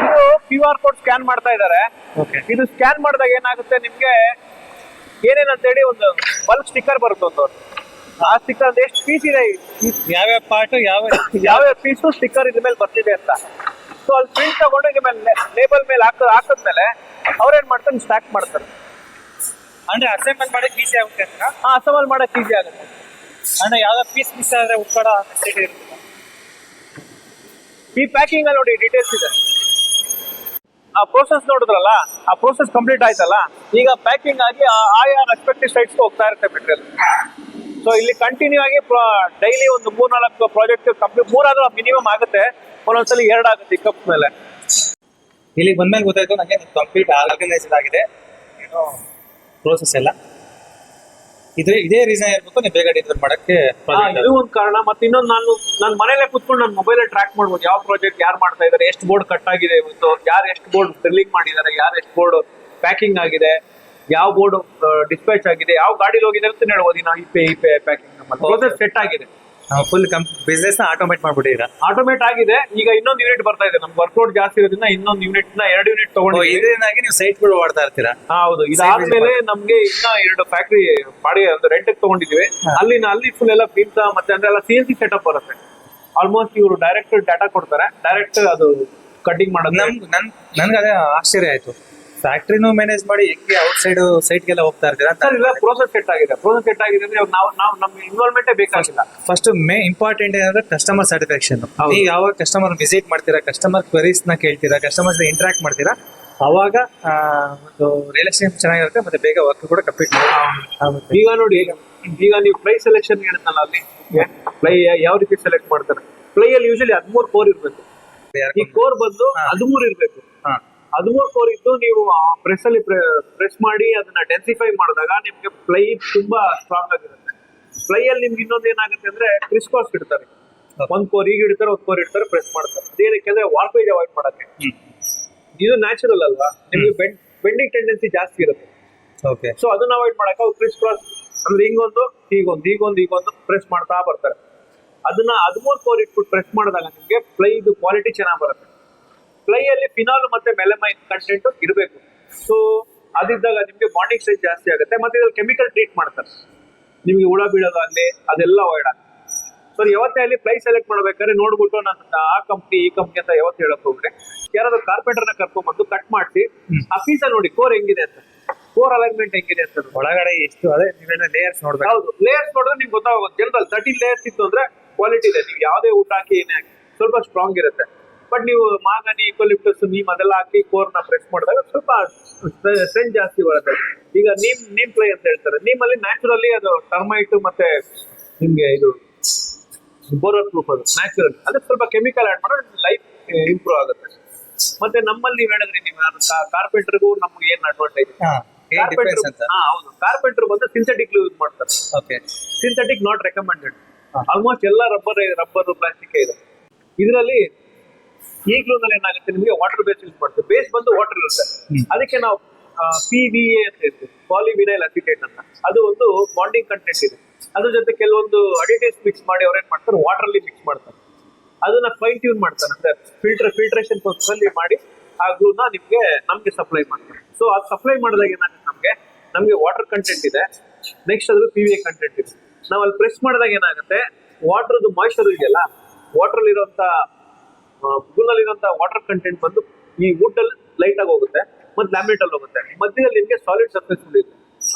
ಇದು QR ಕೋಡ್ ಸ್ಕ್ಯಾನ್ ಮಾಡ್ತಾ ಇದ್ದಾರೆ. ಓಕೆ. ಇದು ಸ್ಕ್ಯಾನ್ ಮಾಡಿದಾಗ ಏನಾಗುತ್ತೆ, ನಿಮ್ಗೆ ಏನೇನಂತೇಳಿ ಒಂದು ಬಲ್ಕ್ ಸ್ಟಿಕ್ಕರ್ ಬರುತ್ತೆ ಒಂದು. ಆ ಸ್ಟಿಕ್ಕರ್ ಎಷ್ಟು ಪೀಸ್ ಇದೆ, ಯಾವ್ಯಾವ ಪಾರ್ಟ್, ಯಾವ ಪೀಸು ಸ್ಟಿಕ್ಕರ್ ಇದ್ರ ಮೇಲೆ ಬರ್ತಿದೆ ಅಂತ. ಸೊ ಅಲ್ಲಿ ಪ್ರಿಂಟ್ ತಗೊಂಡು ಇದ್ರ ಮೇಲೆ ಲೇಬಲ್ ಮೇಲೆ ಹಾಕಿದ್ಮೇಲೆ ಅವ್ರೇನ್ ಮಾಡ್ತಾರೆ, ಸ್ಟ್ಯಾಕ್ ಮಾಡ್ತಾರೆ. ಅಂದ್ರೆ ಅಸೆಂಬಲ್ ಮಾಡಕ್ ಈಸಿ ಆಗುತ್ತೆ ಅಂತ. ಅಸೆಂಬಲ್ ಮಾಡಕ್ ಈಸಿ ಆಗುತ್ತೆ. ಅಂದ್ರೆ ಯಾವ್ದೋ ಪೀಸ್ ಮಿಸ್ ಆದ್ರೆ ಉಟ್ಕೊಡೋ ಫೆಸಿಲಿಟಿ ಇರುತ್ತೆ. ಈ ಪ್ಯಾಕಿಂಗ್ ಅಲ್ಲಿ ನೋಡಿ ಡೀಟೇಲ್ಸ್ ಇದೆ. ಆ ಪ್ರೋಸೆಸ್ ನೋಡಿದ್ರಲ್ಲ, ಆ ಪ್ರೋಸೆಸ್ ಕಂಪ್ಲೀಟ್ ಆಯ್ತಲ್ಲ, ಈಗ ಪ್ಯಾಕಿಂಗ್ ಆಗಿ ಆಯಾ ರೆಸ್ಪೆಕ್ಟಿವ್ ಸೈಟ್ಸ್ ಹೋಗ್ತಾ ಇರುತ್ತೆ ಮೆಟೀರಿಯಲ್. ಸೊ ಇಲ್ಲಿ ಕಂಟಿನ್ಯೂ ಆಗಿ ಡೈಲಿ ಒಂದು 3-4 ಪ್ರಾಜೆಕ್ಟ್ ಕಂಪ್ಲೀಟ್, 3 ಮಿನಿಮಮ್ ಆಗುತ್ತೆ, ಒಂದೊಂದ್ಸಲಿ 2 ಆಗುತ್ತೆ ಈ ಕಪ್ ಮೇಲೆ. ಇಲ್ಲಿ ಬಂದ್ಮೇಲೆ ಗೊತ್ತಾಯ್ತು ನನಗೆ ಕಂಪ್ಲೀಟ್ ಆರ್ಗನೈಸ್ಡ್ ಆಗಿದೆ ಏನೋ ಪ್ರೋಸೆಸ್ ಎಲ್ಲ. ಇದೇ ರೀಸನ್ ಇರ್ಬೇಕು ನೀವು ಬೇಗ ಡೆಲಿವರ್ ಮಾಡಕ್ಕೆ. ಇದು ಒಂದು ಕಾರಣ. ಮತ್ತೆ ಇನ್ನೊಂದು, ನಾನು ಮನೇಲೆ ಕುತ್ಕೊಂಡು ನನ್ನ ಮೊಬೈಲ್ ಟ್ರ್ಯಾಕ್ ಮಾಡ್ಬೋದು, ಯಾವ ಪ್ರಾಜೆಕ್ಟ್ ಯಾರು ಮಾಡ್ತಾ ಇದ್ದಾರೆ, ಎಷ್ಟು ಬೋರ್ಡ್ ಕಟ್ ಆಗಿದೆ ಇವತ್ತು, ಯಾರು ಎಷ್ಟು ಬೋರ್ಡ್ ಡ್ರಿಲ್ಲಿಂಗ್ ಮಾಡಿದ್ದಾರೆ, ಯಾರು ಎಷ್ಟು ಬೋರ್ಡ್ ಪ್ಯಾಕಿಂಗ್ ಆಗಿದೆ, ಯಾವ ಬೋರ್ಡ್ ಡಿಸ್ಪ್ಯಾಚ್ ಆಗಿದೆ, ಯಾವ ಗಾಡಿಲಿ ಹೋಗಿದೆ ಅಂತ ಹೇಳ್ಬೋದು. ನಾವು ಈ ಪ್ಯಾಕಿಂಗ್ ಪ್ರೋಸೆಸ್ ಸೆಟ್ ಆಗಿದೆ. ಫುಲ್ ಬಿಸ್ನೆಸ್ ನ ಆಟೋಮೇಟ್ ಮಾಡ್ಬಿಟ್ಟಿದ್ದೀರಾ. ಆಟೋಮೇಟ್ ಆಗಿದೆ. ಈಗ ಇನ್ನೊಂದು ಯೂನಿಟ್ ಬರ್ತಾ ಇದೆ, ನಮ್ಗೆ ವರ್ಕ್ಲೋಡ್ ಜಾಸ್ತಿ ಇರೋದ್ರಿಂದ ಇನ್ನೊಂದು ಯೂನಿಟ್ 2 ಯೂನಿಟ್ ತಗೊಂಡು ಇದರಿಂದಾಗಿ ನೀವು ಸೈಟ್ಗಳು ಓಡ್ತಾ ಇರ್ತೀರಾ. ಹೌದು. ಇದಾದ್ಮೇಲೆ ನಮ್ಗೆ ಇನ್ನ 2 ಫ್ಯಾಕ್ಟ್ರಿ ಬಾಡಿ ರೆಂಟ್ ತಗೊಂಡಿದೀವಿ. ಅಲ್ಲಿ ಫುಲ್ ಎಲ್ಲ ಬೀಮ್ಸ ಮತ್ತೆ ಅಂದ್ರೆ ಎಲ್ಲ CNC ಸೆಟಪ್ ಬರುತ್ತೆ. ಆಲ್ಮೋಸ್ಟ್ ಇವರು ಡೈರೆಕ್ಟ್ ಡಾಟಾ ಕೊಡ್ತಾರೆ, ಡೈರೆಕ್ಟ್ ಅದು ಕಟಿಂಗ್ ಮಾಡೋದು. ನನ್ಗೆ ಅದೇ ಆಶ್ಚರ್ಯ ಆಯ್ತು. ಫ್ಯಾಕ್ಟ್ರಿನೂ ಮ್ಯಾನೇಜ್ ಮಾಡಿ ಹೆಂಗೆ ಔಟ್ ಸೈಡ್ಗೆಲ್ಲ ಹೋಗ್ತಾ ಇರ್ತೀರಾ ಅಂತ ಸರ್ ಇಲ್ಲ ಪ್ರೋಸೆಸ್ ಸೆಟ್ ಆಗಿದೆ. ಪ್ರೋಸೆಸ್ ಸೆಟ್ ಆಗಿದೆ ಅಂದ್ರೆ ಇವಾಗ ನಾವು ನಮ್ಮ ಇನ್ವಾಲ್ವ್ಮೆಂಟೇ ಬೇಕಾಗಿಲ್ಲ. ಫಸ್ಟ್ ಇಂಪಾರ್ಟೆಂಟ್ ಏನಂದ್ರೆ ಕಸ್ಟಮರ್ ಸ್ಯಾಟಿಸ್ಫ್ಯಾಕ್ಷನ್. ಹೌದು. ನೀವು ಯಾವಾಗ ಕಸ್ಟಮರ್ ವಿಸಿಟ್ ಮಾಡ್ತೀರಾ, ಕಸ್ಟಮರ್ ಕ್ವೆರೀಸ್ ನ ಕೇಳ್ತೀರಾ, ಕಸ್ಟಮರ್ಸ್ ಇಂಟ್ರಾಕ್ಟ್ ಮಾಡ್ತೀರಾ, ಅವಾಗ ಒಂದು ರಿಲೇಶನ್ ಚೆನ್ನಾಗಿರುತ್ತೆ, ಮತ್ತೆ ಬೇಗ ವರ್ಕ್ ಕೂಡ ಕಂಪ್ಲೀಟ್ ಆಗುತ್ತೆ. ಈಗ ನೋಡಿ, ಈಗ ನೀವು ಪ್ಲೈ ಸೆಲೆಕ್ಷನ್ ಹೇಳಿದ್ನಲ್ಲ, ಅಲ್ಲಿ ಪ್ಲೈ ಯಾವ ರೀತಿ ಸೆಲೆಕ್ಟ್ ಮಾಡ್ತಾರೆ. ಪ್ಲೈ ಅಲ್ಲಿ ಯೂಶಲಿ 13 ಕೋರ್ ಇರ್ಬೇಕು. ಈ ಕೋರ್ ಬಂದು 13 ಇರ್ಬೇಕು. 13 ಕೋರ್ ಇದ್ದು ನೀವು ಪ್ರೆಸ್ ಅಲ್ಲಿ ಪ್ರೆಸ್ ಮಾಡಿ ಅದನ್ನ ಡೆನ್ಸಿಫೈ ಮಾಡಿದಾಗ ನಿಮ್ಗೆ ಪ್ಲೈ ತುಂಬಾ ಸ್ಟ್ರಾಂಗ್ ಆಗಿರುತ್ತೆ. ಪ್ಲೈ ಅಲ್ಲಿ ನಿಮ್ಗೆ ಇನ್ನೊಂದು ಏನಾಗುತ್ತೆ ಅಂದ್ರೆ ಕ್ರಿಸ್ ಕ್ರಾಸ್ ಇಡ್ತಾರೆ. ಒಂದ್ ಕೋರ್ ಈಗ ಇಡ್ತಾರೆ, ಒಂದ್ ಕೋರ್ ಇಡ್ತಾರೆ, ಪ್ರೆಸ್ ಮಾಡ್ತಾರೆ. ಅದೇನಕ್ಕೆ ಅಂದ್ರೆ ವಾರ್ಪೇಜ್ ಅವಾಯ್ಡ್ ಮಾಡಕ್ಕೆ. ಇದು ನ್ಯಾಚುರಲ್ ಅಲ್ವಾ, ನಿಮ್ಗೆ ಬೆಂಡಿಂಗ್ ಟೆಂಡೆನ್ಸಿ ಜಾಸ್ತಿ ಇರುತ್ತೆ. ಓಕೆ. ಸೊ ಅದನ್ನ ಅವಾಯ್ಡ್ ಮಾಡಕ್ಕೆ ಅವ್ರು ಕ್ರಿಸ್ ಕ್ರಾಸ್ ಅಂದ್ರೆ ಹಿಂಗೊಂದು ಹೀಗೊಂದು ಪ್ರೆಸ್ ಮಾಡ್ತಾ ಬರ್ತಾರೆ. ಅದನ್ನ 13 ಕೋರ್ ಇಟ್ಬಿಟ್ಟು ಪ್ರೆಸ್ ಮಾಡಿದಾಗ ನಿಮ್ಗೆ ಪ್ಲೈ ಇದು ಕ್ವಾಲಿಟಿ ಚೆನ್ನಾಗಿ ಬರುತ್ತೆ. ಪ್ಲೈ ಅಲ್ಲಿ ಫಿನಾಲ್ ಮತ್ತೆ ಮೆಲಮೈನ್ ಕಂಟೆಂಟ್ ಇರಬೇಕು. ಸೊ ಅದಿದ್ದಾಗ ನಿಮ್ಗೆ ಬಾಂಡಿಂಗ್ ಸ್ಟ್ರೆಂತ್ ಜಾಸ್ತಿ ಆಗುತ್ತೆ. ಮತ್ತೆ ಇದ್ರಲ್ಲಿ ಕೆಮಿಕಲ್ ಟ್ರೀಟ್ ಮಾಡ್ತಾರೆ, ನಿಮ್ಗೆ ಹುಳ ಬೀಳೋದಾಗ್ಲಿ ಅದೆಲ್ಲ ಅವಾಯ್ಡ್ ಆಗುತ್ತೆ. ಸೊ ಯಾವತ್ತೇ ಅಲ್ಲಿ ಪ್ಲೈ ಸೆಲೆಕ್ಟ್ ಮಾಡ್ಬೇಕಾದ್ರೆ ನೋಡ್ಬಿಟ್ಟು ನಾನು ಆ ಕಂಪ್ನಿ ಈ ಕಂಪ್ನಿ ಅಂತ ಯಾವತ್ತು ಹೇಳಕ್ ಹೋಗ್ರೆ, ಯಾರಾದ್ರೂ ಕಾರ್ಪೆಂಟರ್ನ ಕರ್ಕೊಂಡ್ಬಂದು ಕಟ್ ಮಾಡಿಸಿ ಆ ಪೀಸ ನೋಡಿ ಕೋರ್ ಹೆಂಗಿದೆ ಅಂತ, ಕೋರ್ ಅಲೈನ್ಮೆಂಟ್ ಹೆಂಗಿದೆ ಅಂತ ಒಳಗಡೆ ಎಷ್ಟು ಅದೇ ನೀವೇನ ಲೇಯರ್ಸ್ ನೋಡ್ಬೇಕು. ಹೌದು, ಲೇಯರ್ಸ್ ನೋಡಿದ್ರೆ ನಿಮ್ಗೆ ಗೊತ್ತಾಗುತ್ತೆ. ಜನರಲ್ 13 ಲೇಯರ್ಸ್ ಇತ್ತು ಅಂದ್ರೆ ಕ್ವಾಲಿಟಿ ಇದೆ. ನೀವು ಯಾವುದೇ ಊಟ ಹಾಕಿ ಏನೇ ಹಾಕಿ ಸ್ವಲ್ಪ ಸ್ಟ್ರಾಂಗ್ ಇರುತ್ತೆ. ಬಟ್ ನೀವು ಮಾಗನಿ, ಇಕೋಲಿಪ್ಟಸ್, ನೀಮ್ ಅದೆಲ್ಲ ಹಾಕಿ ಕೋರ್ನ ಪ್ರೆಸ್ ಮಾಡಿದಾಗ ಸ್ವಲ್ಪ ಸ್ಟ್ರೆಂತ್ ಜಾಸ್ತಿ ಬರುತ್ತೆ. ಈಗ ನೀಮ್ ಪ್ಲೈ ಅಂತ ಹೇಳ್ತಾರೆ. ನೀಮಲ್ಲಿ ನ್ಯಾಚುರಲಿ ಅದು ಟರ್ಮೈಟ್ ಮತ್ತೆ ನಿಮ್ಗೆ ಇದು ಬೋರರ್ ಪ್ರೂಫ್, ಅದು ನ್ಯಾಚುರಲ್. ಅದಕ್ಕೆ ಸ್ವಲ್ಪ ಕೆಮಿಕಲ್ ಆಡ್ ಮಾಡೋದು ಲೈಫ್ ಇಂಪ್ರೂವ್ ಆಗುತ್ತೆ. ಮತ್ತೆ ನಮ್ಮಲ್ಲಿ ನೀವು ಹೇಳಿದ್ರಿ, ನೀವು ಕಾರ್ಪೆಂಟರ್ಗೂ ನಮ್ಗೆ ಏನ್ ಅಡ್ವಾಂಟೇಜ್? ಡಿಫರೆನ್ಸ್ ಅಂತ. ಹೌದು, ಕಾರ್ಪೆಂಟರ್ ಬಂದು ಸಿಂಥೆಟಿಕ್ ಯೂಸ್ ಮಾಡ್ತಾರೆ. Okay. Synthetic not recommended. Almost ಎಲ್ಲ ರಬ್ಬರ್ ಪ್ಲಾಸ್ಟಿಕ್ ಇದೆ. ಇದರಲ್ಲಿ ಈ ಗ್ಲೂನಲ್ಲಿ ಏನಾಗುತ್ತೆ, ನಿಮಗೆ ವಾಟರ್ ಬೇಸ್ ಯೂಸ್ ಮಾಡ್ತೀವಿ. ಬೇಸ್ ಬಂದು ವಾಟರ್ ಇರುತ್ತೆ. ಅದಕ್ಕೆ ನಾವು PVA ಅಂತ ಇರ್ತೀವಿ, ಪಾಲಿವಿನೈಲ್ ಅಸಿಟೇಟ್ ಅಂತ. ಅದು ಒಂದು ಬಾಂಡಿಂಗ್ ಕಂಟೆಂಟ್ ಇದೆ. ಅದ್ರ ಜೊತೆ ಕೆಲವೊಂದು ಅಡಿಟಿವ್ಸ್ ಮಿಕ್ಸ್ ಮಾಡಿ ಅವ್ರೇನ್ ಮಾಡ್ತಾರೆ, ವಾಟರ್ ಅಲ್ಲಿ ಮಿಕ್ಸ್ ಮಾಡ್ತಾರೆ. ಅದನ್ನ ಫೈನ್ ಟ್ಯೂನ್ ಮಾಡ್ತಾರೆ, ಅಂದ್ರೆ ಫಿಲ್ಟ್ರೇಷನ್ ಪ್ರೋಸೆಸ್ ಮಾಡಿ ಆ ಗ್ಲೂನ ನಮ್ಗೆ ಸಪ್ಲೈ ಮಾಡ್ತಾರೆ. ಸೊ ಅದು ಸಪ್ಲೈ ಮಾಡಿದಾಗ ಏನಾಗುತ್ತೆ, ನಮ್ಗೆ ವಾಟರ್ ಕಂಟೆಂಟ್ ಇದೆ, ನೆಕ್ಸ್ಟ್ ಅದ್ರ PVA ಕಂಟೆಂಟ್ ಇದೆ. ನಾವು ಅಲ್ಲಿ ಪ್ರೆಸ್ ಮಾಡಿದಾಗ ಏನಾಗುತ್ತೆ, ವಾಟರ್ದು ಮಾಯಿಶ್ಚರ್ ಇದೆಯಲ್ಲ, ವಾಟರ್ ಇರುವಂತ ಗ್ಲೂನಲ್ಲಿರುವಂತ ವಾಟರ್ ಕಂಟೆಂಟ್ ಬಂದು ಈ ವುಡ್ ಅಲ್ಲಿ ಲೈಟ್ ಆಗಿ ಹೋಗುತ್ತೆ, ಮತ್ತೆ ಲ್ಯಾಮಿನೇಟ್ ಅಲ್ಲಿ ಹೋಗುತ್ತೆ. ಮಧ್ಯದಲ್ಲಿ ನಿಮ್ಗೆ ಸಾಲಿಡ್ ಸರ್ಫೇಸ್ ಇದೆ.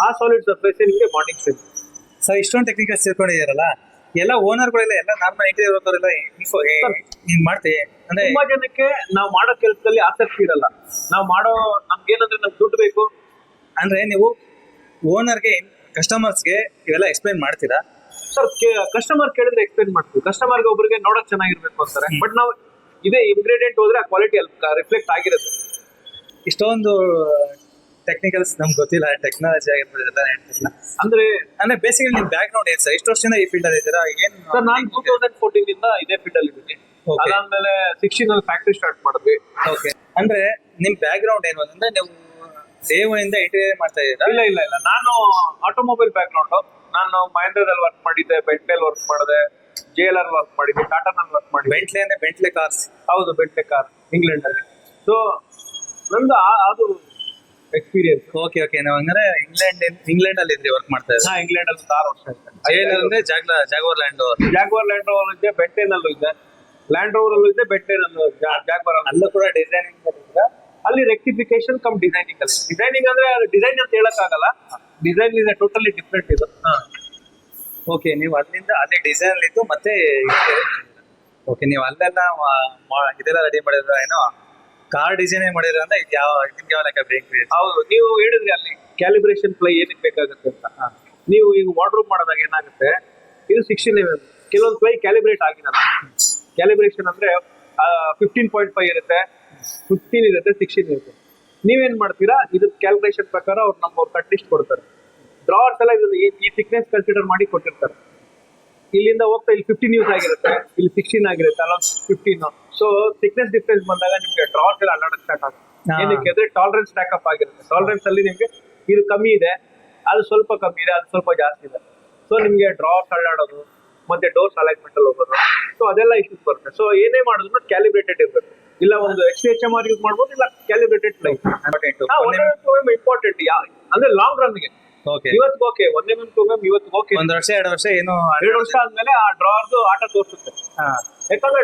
ಆ ಸಾಲಿಡ್ ಸರ್ಫೇಸ್ ನಿಮ್ಗೆ ಬಾಂಡಿಂಗ್ ಸ್ಟ್ರೆಂತ್. ಸರ್, ಇಷ್ಟೊಂದು ಟೆಕ್ನಿಕಲ್ ಸೇರ್ಕೊಂಡಿದ್ದೀರಲ್ಲ, ಎಲ್ಲ ಓನರ್ಗಳೆಲ್ಲ ಎಲ್ಲ ನಾರ್ಮಲ್ ಇಂಟೀರಿಯರ್ ವರ್ಕರೆಲ್ಲ ಹಿಂಗ್ ಮಾಡ್ತೀವಿ ಅಂದ್ರೆ ತುಂಬಾ ಜನಕ್ಕೆ ನಾವು ಮಾಡೋ ಕೆಲಸದಲ್ಲಿ ಆಸಕ್ತಿ ಇರಲ್ಲ. ನಾವು ಮಾಡೋ ನಮ್ಗೇನಂದ್ರೆ ನಮ್ಗೆ ದುಡ್ಡು ಬೇಕು ಅಂದ್ರೆ ನೀವು ಓನರ್ಗೆ ಕಸ್ಟಮರ್ಸ್ಗೆ ಇವೆಲ್ಲ ಎಕ್ಸ್ಪ್ಲೈನ್ ಮಾಡ್ತೀರಾ? ಸರ್, ಕಸ್ಟಮರ್ ಕೇಳಿದ್ರೆ ಎಕ್ಸ್ಪ್ಲೇನ್ ಮಾಡ್ತೀವಿ. ಕಸ್ಟಮರ್ಗೆ ಒಬ್ಬರಿಗೆ ನೋಡಕ್ ಚೆನ್ನಾಗಿರ್ಬೇಕು ಅಂತಾರೆ. ಬಟ್ ನಾವು ಇದೇ ಇಂಗ್ರೀಡಿಯೆಂಟ್ ಹೋದ್ರೆ ಆ ಕ್ವಾಲಿಟಿ ಅಲ್ಲಿ ರಿಫ್ಲೆಕ್ಟ್ ಆಗಿರುತ್ತೆ. ಇಷ್ಟೊಂದು ಟೆಕ್ನಿಕಲ್ಸ್ ನಮ್ಗೆ ಗೊತ್ತಿಲ್ಲ, ಟೆಕ್ನಾಲಜಿ ಆಗಿರ್ಬೋದು ಎಲ್ಲ ಹೇಳ್ತಿಲ್ಲ. ಅಂದ್ರೆ ಬೇಸಿಕಲಿ ನಿಮ್ ಬ್ಯಾಕ್ ಗ್ರೌಂಡ್ ಏನ್ ಸರ್? ಎಷ್ಟು ವರ್ಷದಿಂದ ಈ ಫೀಲ್ಡ್ ಅಲ್ಲಿ ಇದ್ದೀರಾ? ಏನು ಸರ್, ನಾನು 2014 ಇಂದ ಇದೇ ಫೀಲ್ಡ್ ಅಲ್ಲಿ ಇದ್ದೀನಿ. ಅದಾದ್ಮೇಲೆ 16 ಅಲ್ಲಿ ಫ್ಯಾಕ್ಟ್ರಿ ಸ್ಟಾರ್ಟ್ ಮಾಡಿದ್ವಿ. ಓಕೆ. ಅಂದ್ರೆ ನಿಮ್ ಬ್ಯಾಕ್ ಗ್ರೌಂಡ್ ಏನು ಅಂದ್ರೆ ನೀವು ಇಂದ ಇಂಟೀರಿಯರ್ ಮಾಡ್ತಾ ಇದ್ದೀರಾ? ಇಲ್ಲ, ನಾನು ಆಟೋಮೊಬೈಲ್ ಬ್ಯಾಕ್ ಗ್ರೌಂಡ್. ನಾನು ಮಹೇಂದ್ರದಲ್ಲಿ ವರ್ಕ್ ಮಾಡಿದ್ದೆ, ಬೆಂಟ್ಲೆಲ್ ವರ್ಕ್ ಮಾಡಿದೆ, JLR ವರ್ಕ್ ಮಾಡಿದ್ದೆ, ಟಾಟಾನಲ್ಲಿ ವರ್ಕ್ ಮಾಡಿದ್ದೆ. ಬೆಂಟ್ಲೆ ಅಂದ್ರೆ ಬೆಂಟ್ಲೆ ಕಾರ್ಸ್? ಹೌದು, ಬೆಂಟ್ಲೆ ಕಾರ್ ಇಂಗ್ಲೆಂಡ್ ಅಲ್ಲಿ. ಸೊ ನಂದು ಅದು ಎಕ್ಸ್ಪೀರಿಯನ್ಸ್. ಓಕೆ. ನಾವು ಹಂಗಾರೆ ಇಂಗ್ಲೆಂಡ್ ಅಲ್ಲಿ ಇದ್ರಿ ವರ್ಕ್ ಮಾಡ್ತಾ ಇದ್ದೀವಿ? ಇಂಗ್ಲೆಂಡ್ ಅಲ್ಲಿ 6 ವರ್ಷ ಆಯ್ತು. JLR ಅಂದ್ರೆ ಜಾಗ್ವಾರ್ ಲ್ಯಾಂಡ್ ರೋವರ್ ಇದೆ, ಬೆಂಟೆನಲ್ಲೂ ಇದೆ, ಲ್ಯಾಂಡ್ ರೋವರ್ ಅಲ್ಲೂ ಇದೆ, ಬೆಂಟೆನಲ್ಲೂ ಜಾಗ್ವಾರ್ ಅಲ್ಲೂ ಕೂಡ ಡಿಸೈನಿಂಗ್ ಅಲ್ಲಿ ರೆಕ್ಟಿಫಿಕೇಶನ್ ಕಮ್ ಡಿಸೈನಿಂಗ್ ಅಲ್ಲಿ. ಡಿಸೈನಿಂಗ್ ಅಂದ್ರೆ ಡಿಸೈನ್ ಅಂತ ಹೇಳಕ್ಕಾಗಲ್ಲ, ಡಿಸೈನ್ ಇದೆ ಟೋಟಲಿ ಡಿಫ್ರೆಂಟ್ ಇದು. ಓಕೆ. ನೀವು ಅಲ್ಲಿಂದ ಅದೇ ಡಿಸೈನ್ ಇದ್ದು ಮತ್ತೆ ಓಕೆ, ನೀವು ಅಲ್ಲೆಲ್ಲ ಇದೆಲ್ಲ ರೆಡಿ ಮಾಡಿದ್ರ ಏನೋ ಕಾರ್ ಡಿಸೈನ್ ಮಾಡಿದ್ರ ಅಂದ್ರೆ ನಿಮ್ಗೆ ಯಾವ ಲೆಕ್ಕ ಬೇಕು? ಹೌದು, ನೀವು ಹೇಳಿದ್ರಿ ಅಲ್ಲಿ ಕ್ಯಾಲಿಬ್ರೇಷನ್ ಪ್ಲೈ ಏನಕ್ಕೆ ಬೇಕಾಗುತ್ತೆ ಅಂತ. ನೀವು ಈಗ ವಾರ್ಡ್ರೂಮ್ ಮಾಡಿದಾಗ ಏನಾಗುತ್ತೆ, ಇದು 16 mm, ಕೆಲವೊಂದು ಪ್ಲೈ ಕ್ಯಾಲಿಬ್ರೇಟ್ ಆಗಿರಲ್ಲ. ಕ್ಯಾಲಿಬ್ರೇಷನ್ ಅಂದ್ರೆ 15.5 ಇರುತ್ತೆ, 15 ಇರುತ್ತೆ, 16 ಇರುತ್ತೆ. ನೀವೇನ್ ಮಾಡ್ತೀರಾ, ಇದು ಕ್ಯಾಲ್ಕುಲೇಷನ್ ಪ್ರಕಾರ ಅವ್ರು ನಮ್ಮವ್ರು ಕಟ್ ಲಿಸ್ಟ್ ಕೊಡ್ತಾರೆ. ಡ್ರಾವರ್ಸ್ ಎಲ್ಲ ಈ ಥಿಕ್ನೆಸ್ ಕನ್ಸಿಡರ್ ಮಾಡಿ ಕೊಟ್ಟಿರ್ತಾರೆ. ಇಲ್ಲಿಂದ ಹೋಗ್ತಾ ಇಲ್ಲಿ 15 ಯೂಸ್ ಆಗಿರುತ್ತೆ, ಇಲ್ಲಿ 16 ಆಗಿರುತ್ತೆ, ಅಲ್ಲೊಂದು 15. ಸೊ ಥಿಕ್ನೆಸ್ ಡಿಫ್ರೆನ್ಸ್ ಬಂದಾಗ ನಿಮ್ಗೆ ಡ್ರಾವರ್ಸ್ ಎಲ್ಲ ಅಲ್ಲಾಡಕ್ ಸ್ಟಾರ್ಟ್ ಆಗುತ್ತೆ. ಏನಕ್ಕೆ ಅಂದ್ರೆ ಟಾಲರೆನ್ಸ್ ಸ್ಟ್ಯಾಕಪ್ ಆಗಿರುತ್ತೆ. ಟಾಲರೆನ್ಸ್ ಅಲ್ಲಿ ನಿಮ್ಗೆ ಇದು ಕಮ್ಮಿ ಇದೆ, ಅದು ಸ್ವಲ್ಪ ಕಮ್ಮಿ ಇದೆ, ಅದು ಸ್ವಲ್ಪ ಜಾಸ್ತಿ ಇದೆ. ಸೊ ನಿಮ್ಗೆ ಡ್ರಾವರ್ಸ್ ಅಲ್ಲಾಡೋದು ಮತ್ತೆ ಡೋರ್ಸ್ ಅಲೈನ್ಮೆಂಟ್ ಅಲ್ಲಿ ಹೋಗೋದು, ಸೊ ಅದೆಲ್ಲ ಇಶ್ಯೂಸ್ ಬರುತ್ತೆ. ಸೊ ಏನೇ ಮಾಡಿದ್ರು ಕ್ಯಾಲಿಬ್ರೇಟೆಡ್ ಇರ್ಬೇಕು. ಇಲ್ಲ ಒಂದು XHMR ಯೂಸ್ ಮಾಡ್ಬೋದು, ಇಲ್ಲ ಕ್ಯಾಲಿಬ್ರೇಟೆಡ್ ಪ್ಲೈ. ಇಂಪಾರ್ಟೆಂಟ್ ಅಂದ್ರೆ ಲಾಂಗ್ ರನ್ಗೆ. ಇವತ್ತು ಓಕೆ, 1 mm 2 mm ಇವತ್ತು ಓಕೆ, 1 ವರ್ಷ 2 ವರ್ಷ ಏನು 2 ವರ್ಷ ಆದ್ಮೇಲೆ ಆ ಡ್ರಾವರ್ದು ಆಟ ತೋರಿಸುತ್ತೆ. ಯಾಕಂದ್ರೆ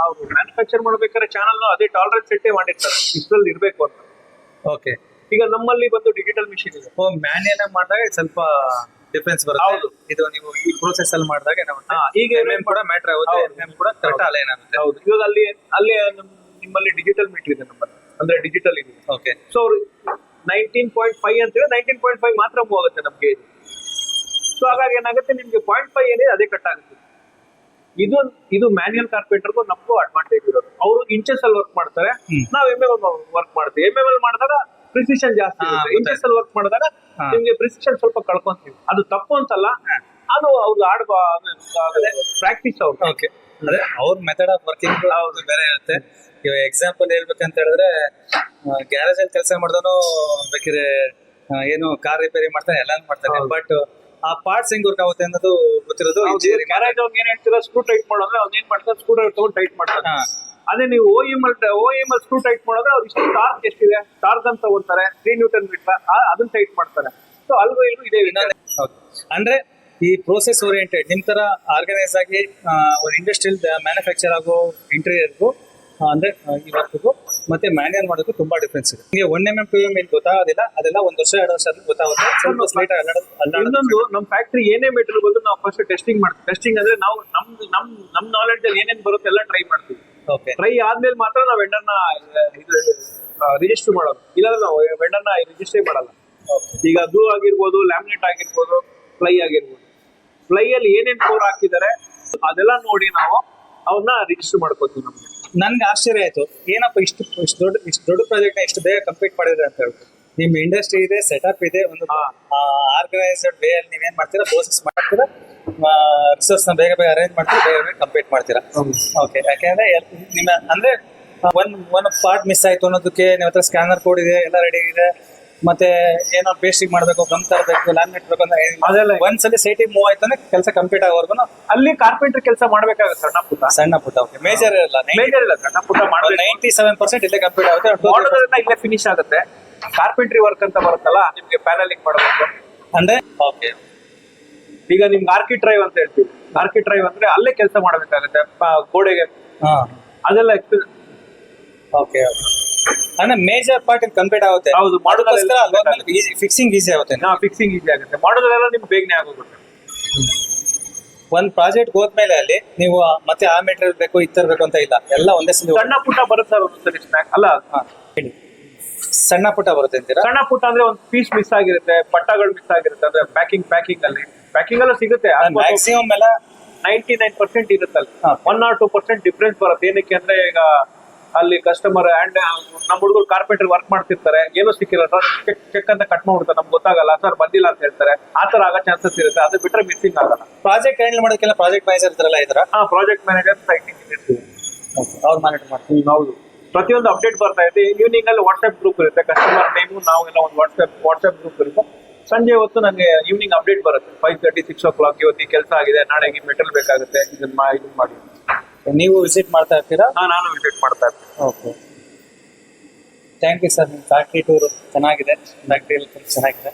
ಅವ್ರು ಮ್ಯಾನುಫ್ಯಾಕ್ಚರ್ ಮಾಡ್ಬೇಕಾದ್ರೆ ಚಾನಲ್ ಅದೇ ಟಾಲರೆನ್ಸ್ ಸೆಟ್ಟೇ ಮಾಡಿರ್ತಾರೆ, ಇಷ್ಟರಲ್ಲಿ ಇರ್ಬೇಕು ಅಂತ. ಓಕೆ. ಈಗ ನಮ್ಮಲ್ಲಿ ಬಂದು ಡಿಜಿಟಲ್ ಮಿಷಿನ್ ಇದೆ. ಮ್ಯಾನ್ಯಲ್ ಮಾಡಿದಾಗ ಸ್ವಲ್ಪ ಡಿಫ್ರೆನ್ಸ್ ಬರುತ್ತೆ. ಹೌದು. ಇದು ನೀವು ಈ ಪ್ರೋಸೆಸ್ ಅಲ್ಲಿ ಮಾಡಿದಾಗ ಈಗ MM ಕೂಡ ಮ್ಯಾಟರ್ ಆಗುತ್ತೆ, ಹೌದು. MM ಕೂಡ ಕರೆಕ್ಟ್ ಅಲೈನ್ ಆಗುತ್ತೆ. ಹೌದು. ಇವಾಗ ಅಲ್ಲಿ ನಿಮ್ಮಲ್ಲಿ ಡಿಜಿಟಲ್ ಮೀಟರ್ ಇದೆ ನಮ್ಮಲ್ಲಿ, ಅಂದ್ರೆ ಡಿಜಿಟಲ್ ಇದೆ. ಓಕೆ. ಸೊ 19.5 ಅಂತ ಹೇಳಿ 19.5 ಮಾತ್ರ ಮೂವ್ ಆಗುತ್ತೆ ನಮ್ಗೆ. ಸೊ ಹಾಗಾಗಿ ಏನಾಗುತ್ತೆ, ನಿಮ್ಗೆ 0.5 ಏನಿದೆ ಅದೇ ಕಟ್ ಆಗುತ್ತೆ. ಇದು ಮ್ಯಾನ್ಯಲ್ ಕಾರ್ಪೆಂಟರ್ಗೂ ನಮಗೂ ಅಡ್ವಾಂಟೇಜ್ ಇರೋದು. ಅವರು ಇಂಚಸ್ ಅಲ್ಲಿ ವರ್ಕ್ ಮಾಡ್ತಾರೆ, ನಾವು MM ವರ್ಕ್ ಮಾಡ್ತೀವಿ. MM ಅಲ್ಲಿ ಮಾಡಿದಾಗ ಪ್ರಿಸಿಷನ್ ಜಾಸ್ತಿ ಇರುತ್ತೆ, ಇಂಚಸ್ ಅಲ್ಲಿ ವರ್ಕ್ ಮಾಡಿದಾಗ ನಿಮ್ಗೆ ಪ್ರಿಸಿಷನ್ ಸ್ವಲ್ಪ ಕಳ್ಕೊಂತೀವಿ. ಅದು ತಪ್ಪು ಅಂತಲ್ಲ, ಅದು ಅವ್ರು ಪ್ರಾಕ್ಟೀಸ್ ಅವ್ರು. ಓಕೆ. ಅದೇ ಅವ್ರ ಮೆಥಡ್ ಆಫ್ ವರ್ಕಿಂಗ್ ಬೇರೆ ಇರುತ್ತೆ. ಇವಾಗ ಎಕ್ಸಾಂಪಲ್ ಹೇಳ್ಬೇಕಂತ ಹೇಳಿದ್ರೆ, ಗ್ಯಾರೇಜ್ ಅಲ್ಲಿ ಕೆಲಸ ಮಾಡಿದವನು ಬೇಕಿದ್ರೆ ಏನು ಕಾರ್ ರಿಪೇರಿ ಮಾಡ್ತಾನೆ, ಎಲ್ಲ ಮಾಡ್ತಾನೆ. ಬಟ್ ಆ ಪಾರ್ಟ್ಸ್ ಹೆಂಗ್ ವರ್ಕ್ ಆಗುತ್ತೆ ಅನ್ನೋದು ಗೊತ್ತಿರೋದು ಇಂಜಿನಿಯರಿಂಗ್. ಗ್ಯಾರೇಜ್ ಅವ್ರಿಗೆ ಏನ್ ಹೇಳ್ತೀರಾ, ಸ್ಕ್ರೂ ಟೈಟ್ ಮಾಡೋದ್ರೆ ಅವ್ನು ಏನ್ ಮಾಡ್ತಾರೆ, ಸ್ಕ್ರೂ ಡ್ರೈವರ್ ತಗೊಂಡು ಟೈಟ್ ಮಾಡ್ತಾರೆ. ಅದೇ ನೀವು OEM ಅಲ್ಲಿ ಸ್ಕ್ರೂ ಟೈಟ್ ಮಾಡೋದ್ರೆ ಅವ್ರು ಇಷ್ಟು ಟಾರ್ಕ್ ಎಷ್ಟಿದೆ, ಟಾರ್ಕ್ ಅಂತ ತಗೊಂತಾರೆ, 3 ನ್ಯೂಟನ್ ಮೀಟರ್, ಅದನ್ನ ಟೈಟ್ ಮಾಡ್ತಾರೆ. ಸೊ ಅಲ್ಗೂ ಇಲ್ಗೂ ಇದೆ. ಅಂದ್ರೆ ಈ ಪ್ರೋಸೆಸ್ ಓರಿಯೆಂಟೆಡ್ ನಿಮ್ ತರ ಆರ್ಗನೈಸ್ ಆಗಿ ಒಂದು ಇಂಡಸ್ಟ್ರಿಯಲ್ ಮ್ಯಾನುಫ್ಯಾಕ್ಚರ್ ಆಗೋ ಇಂಟೀರಿಯರ್ಗೂ ಅಂದ್ರೆ ಈ ವರ್ಕ್ಗೂ ಮತ್ತೆ ಮ್ಯಾನ್ಯಲ್ ಮಾಡೋದಕ್ಕೂ ತುಂಬಾ ಡಿಫ್ರೆನ್ಸ್ ಇದೆ. ನಿಮಗೆ 1 mm 2 mm ಏನು ಗೊತ್ತಾಗೋದಿಲ್ಲ, ಅದೆಲ್ಲ 1 ವರ್ಷ 2 ವರ್ಷ ಆದ್ಮೇಲೆ ಗೊತ್ತಾಗುತ್ತೆ. ಸ್ವಲ್ಪ ಸ್ಲೈಟ್ ಇನ್ನೊಂದು, ನಮ್ಮ ಫ್ಯಾಕ್ಟ್ರಿ ಏನೇ ಮೆಟೀರಿಯಲ್ ಬಂದು ನಾವು ಫಸ್ಟ್ ಟೆಸ್ಟಿಂಗ್ ಮಾಡ್ತೀವಿ. ಟೆಸ್ಟಿಂಗ್ ಅಂದ್ರೆ ನಾವು ನಮ್ ನಾಲೆಡ್ಜ್ ಅಲ್ಲಿ ಏನೇನ್ ಬರುತ್ತೆ ಎಲ್ಲ ಟ್ರೈ ಮಾಡ್ತೀವಿ. ಓಕೆ. ಟ್ರೈ ಆದ್ಮೇಲೆ ಮಾತ್ರ ನಾವು ವೆಂಡರ್ನ ರಿಜಿಸ್ಟರ್ ಮಾಡೋದು, ಇಲ್ಲಾಂದ್ರೆ ನಾವು ವೆಂಡರ್ನ ರಿಜಿಸ್ಟ್ರೇ ಮಾಡಲ್ಲ. ಈಗ ಗ್ಲೂ ಆಗಿರ್ಬೋದು, ಲ್ಯಾಮಿನೇಟ್ ಆಗಿರ್ಬೋದು, ಫ್ಲೈ ಆಗಿರ್ಬೋದು. ಫ್ಲೈ ಅಲ್ಲಿ ಏನೇನ್ ಕೋರ್ ಹಾಕಿದ್ದಾರೆ ಅದೆಲ್ಲ ನೋಡಿ ನಾವು ಅವನ್ನ ರಿಜಿಸ್ಟರ್ ಮಾಡ್ಕೋತೀವಿ. ನನ್ಗೆ ಆಶ್ಚರ್ಯ ಆಯ್ತು, ಏನಪ್ಪ ಇಷ್ಟು ದೊಡ್ಡ ಪ್ರಾಜೆಕ್ಟ್ ನ ಇಷ್ಟು ಬೇಗ ಕಂಪ್ಲೀಟ್ ಮಾಡಿದ್ರೆ ಅಂತ ಹೇಳ್ಬಿಟ್ಟು. ನಿಮ್ ಇಂಡಸ್ಟ್ರಿ ಇದೆ, ಸೆಟಪ್ ಇದೆ, ಒಂದು ಆರ್ಗನೈಸ್ಡ್ ವೇ ಅಲ್ಲಿ ನೀವೇನ್ ಮಾಡ್ತೀರಾ, ಪ್ರೋಸೆಸ್ ಮಾಡ್ತೀರಾ, ರಿಸೋರ್ಸ್ ನ ಬೇಗ ಅರೇಂಜ್ ಮಾಡ್ತೀರಾ, ಬೇಗ ಕಂಪ್ಲೀಟ್ ಮಾಡ್ತೀರಾ. ಓಕೆ. ಯಾಕೆಂದ್ರೆ ನಿಮ್ಮ ಅಂದ್ರೆ ಒಂದ್ ಪಾರ್ಟ್ ಮಿಸ್ ಆಯ್ತು ಅನ್ನೋದಕ್ಕೆ ನಿಮ್ಮ ಹತ್ರ ಸ್ಕ್ಯಾನರ್ ಕೋಡ್ ಇದೆ, ಎಲ್ಲ ರೆಡಿ ಇದೆ. ಮತ್ತೆ ಏನೋ ಪೇಸ್ಟಿಂಗ್ ಮಾಡ್ಬೇಕು, ಗಮ್ ತರಬೇಕು, ಲ್ಯಾಮಿನೇಟ್ ಬೇಕು ಅಂದ್ರೆ ಅದೆಲ್ಲ ಒಂದ್ಸಲಿ ಸೈಟಿಗೆ ಮೂವ್ ಆಯ್ತು ಅಂದ್ರೆ ಕೆಲಸ ಕಂಪ್ಲೀಟ್ ಆಗೋವರೆಗೂ ಅಲ್ಲಿ ಕಾರ್ಪೆಂಟರ್ ಕೆಲಸ ಮಾಡ್ಬೇಕಾಗುತ್ತೆ. ಸಣ್ಣ ಪುಟ್ಟ. ಓಕೆ. ಮೇಜರ್ ಇಲ್ಲ, ಸಣ್ಣ ಪುಟ್ಟ ಮಾಡಬೇಕು. 97% ಇಲ್ಲೇ ಕಂಪ್ಲೀಟ್ ಆಗುತ್ತೆ, ಇಲ್ಲೇ ಫಿನಿಶ್ ಆಗುತ್ತೆ. ಕಾರ್ಪೆಂಟ್ರಿ ವರ್ಕ್ ಅಂತ ಬರುತ್ತಲ್ಲ, ನಿಮ್ಗೆ ಪ್ಯಾನಲಿಂಗ್ ಮಾಡಬೇಕು ಅಂದ್ರೆ. ಓಕೆ. ಈಗ ನಿಮ್ಗೆ ಆರ್ಕಿ ಡ್ರೈವ್ ಅಂತ ಹೇಳ್ತೀವಿ. ಆರ್ಕಿ ಡ್ರೈವ್ ಅಂದ್ರೆ ಅಲ್ಲೇ ಕೆಲಸ ಮಾಡಬೇಕಾಗುತ್ತೆ, ಗೋಡೆಗೆ ಅದೆಲ್ಲ. ಓಕೆ. ಅಂದ್ರೆ ಮೇಜರ್ ಪಾರ್ಟ್ ಕಂಪ್ಲೀಟ್ ಆಗುತ್ತೆ. ಹೌದು. ಫಿಕ್ಸಿಂಗ್ ಈಸಿ ಆಗುತ್ತೆ. ಫಿಕ್ಸಿಂಗ್ ಈಸಿ ಆಗುತ್ತೆ. ಮಾಡೋದ್ರೆಲ್ಲ ನಿಮ್ಗೆ ಬೇಗನೆ ಆಗೋಗುತ್ತೆ. ಒಂದ್ ಪ್ರಾಜೆಕ್ಟ್ ಹೋದ್ಮೇಲೆ ಅಲ್ಲಿ ನೀವು ಮತ್ತೆ ಆ ಮೆಟೀರಿಯಲ್ ಬೇಕು, ಇದ್ ತರಬೇಕು ಅಂತ ಇಲ್ಲ, ಎಲ್ಲ ಒಂದೇ ಸಲ. ಸಣ್ಣ ಪುಟ್ಟ ಬರುತ್ತೆ ಒಂದ್ಸರಿ ಸ್ನ್ಯಾಕ್ ಅಲ್ಲ. ಸಣ್ಣ ಪುಟ್ಟ ಬರುತ್ತೆ ಅಂತೀರಾ? ಸಣ್ಣ ಪುಟ್ಟ ಅಂದ್ರೆ ಒಂದು ಪೀಸ್ ಮಿಸ್ ಆಗಿರುತ್ತೆ, ಪಟ್ಟಗಳು ಮಿಸ್ ಆಗಿರುತ್ತೆ. ಅಂದ್ರೆ ಪ್ಯಾಕಿಂಗ್ ಅಲ್ಲಿ ಸಿಗುತ್ತೆ. ಮ್ಯಾಕ್ಸಿಮಮ್ ಎಲ್ಲ 99% ಇರುತ್ತೆ ಅಲ್ಲಿ. 1 or 2% ಡಿಫ್ರೆನ್ಸ್ ಬರುತ್ತೆ. ಏನಕ್ಕೆ ಅಂದ್ರೆ ಈಗ ಅಲ್ಲಿ ಕಸ್ಟಮರ್ ಅಂಡ್ ನಮ್ಮ ಹುಡುಗರು ಕಾರ್ಪೆಂಟರ್ ವರ್ಕ್ ಮಾಡ್ತಿರ್ತಾರೆ, ಏನೋ ಸಿಕ್ಕಿರಲ್ಲ, ಚೆಕ್ ಅಂತ ಕಟ್ ಮಾಡ್ಬಿಡ್ತಾರೆ, ನಮ್ಗೆ ಗೊತ್ತಾಗಲ್ಲ, ಸರ್ ಬಂದಿಲ್ಲ ಅಂತ ಹೇಳ್ತಾರೆ. ಆತರ ಆಗೋ ಚಾನ್ಸಸ್ ಇರುತ್ತೆ. ಅದು ಬಿಟ್ರೆ ಮಿಸ್ಸಿಂಗ್ ಆಗಲ್ಲ. ಪ್ರಾಜೆಕ್ಟ್ ಹ್ಯಾಂಡಲ್ ಮಾಡೋಕ್ಕೆಲ್ಲ ಪ್ರಾಜೆಕ್ಟ್ ಮ್ಯಾನೇಜರ್ ಇದ್ರಲ್ಲ ಇದ್ರ? ಪ್ರಾಜೆಕ್ಟ್ ಮ್ಯಾನೇಜರ್, ಸೈಟ್ ಇಂಜಿನಿಯರ್ಸ್ ಅವ್ರು ಮಾನಿಟರ್ ಮಾಡ್ತೀವಿ. ಹೌದು. ಪ್ರತಿಯೊಂದು ಅಪ್ಡೇಟ್ ಬರ್ತಾ ಇದೆ. ಈವ್ನಿಂಗ್ ಅಲ್ಲಿ ವಾಟ್ಸ್ಆಪ್ ಗ್ರೂಪ್ ಇರುತ್ತೆ, ಕಸ್ಟಮರ್ ನೇಮು ನಾವೆಲ್ಲ ಒಂದು ವಾಟ್ಸ್ಆಪ್ ಗ್ರೂಪ್ ಇರುತ್ತೆ. ಸಂಜೆ ಹೊತ್ತು ನನಗೆ ಈವ್ನಿಂಗ್ ಅಪ್ಡೇಟ್ ಬರುತ್ತೆ. 5:30 6 o'clock ಇವತ್ತು ಈ ಕೆಲಸ ಆಗಿದೆ, ನಾಳೆ ಈ ಮೆಟಲ್ ಬೇಕಾಗುತ್ತೆ, ಇದನ್ನ ಮಾಡಿ. ನೀವು ವಿಸಿಟ್ ಮಾಡ್ತಾ ಇರ್ತೀರಾ? ನಾನು ವಿಸಿಟ್ ಮಾಡ್ತಾ ಇರ್ತೀನಿ. ಓಕೆ. Thank you sir. ನಿಮ್ಮ ಫ್ಯಾಕ್ಟ್ರಿ ಟೂರ್ ಚೆನ್ನಾಗಿದೆ, ಫ್ಯಾಕ್ಟ್ರಿ ಚೆನ್ನಾಗಿದೆ.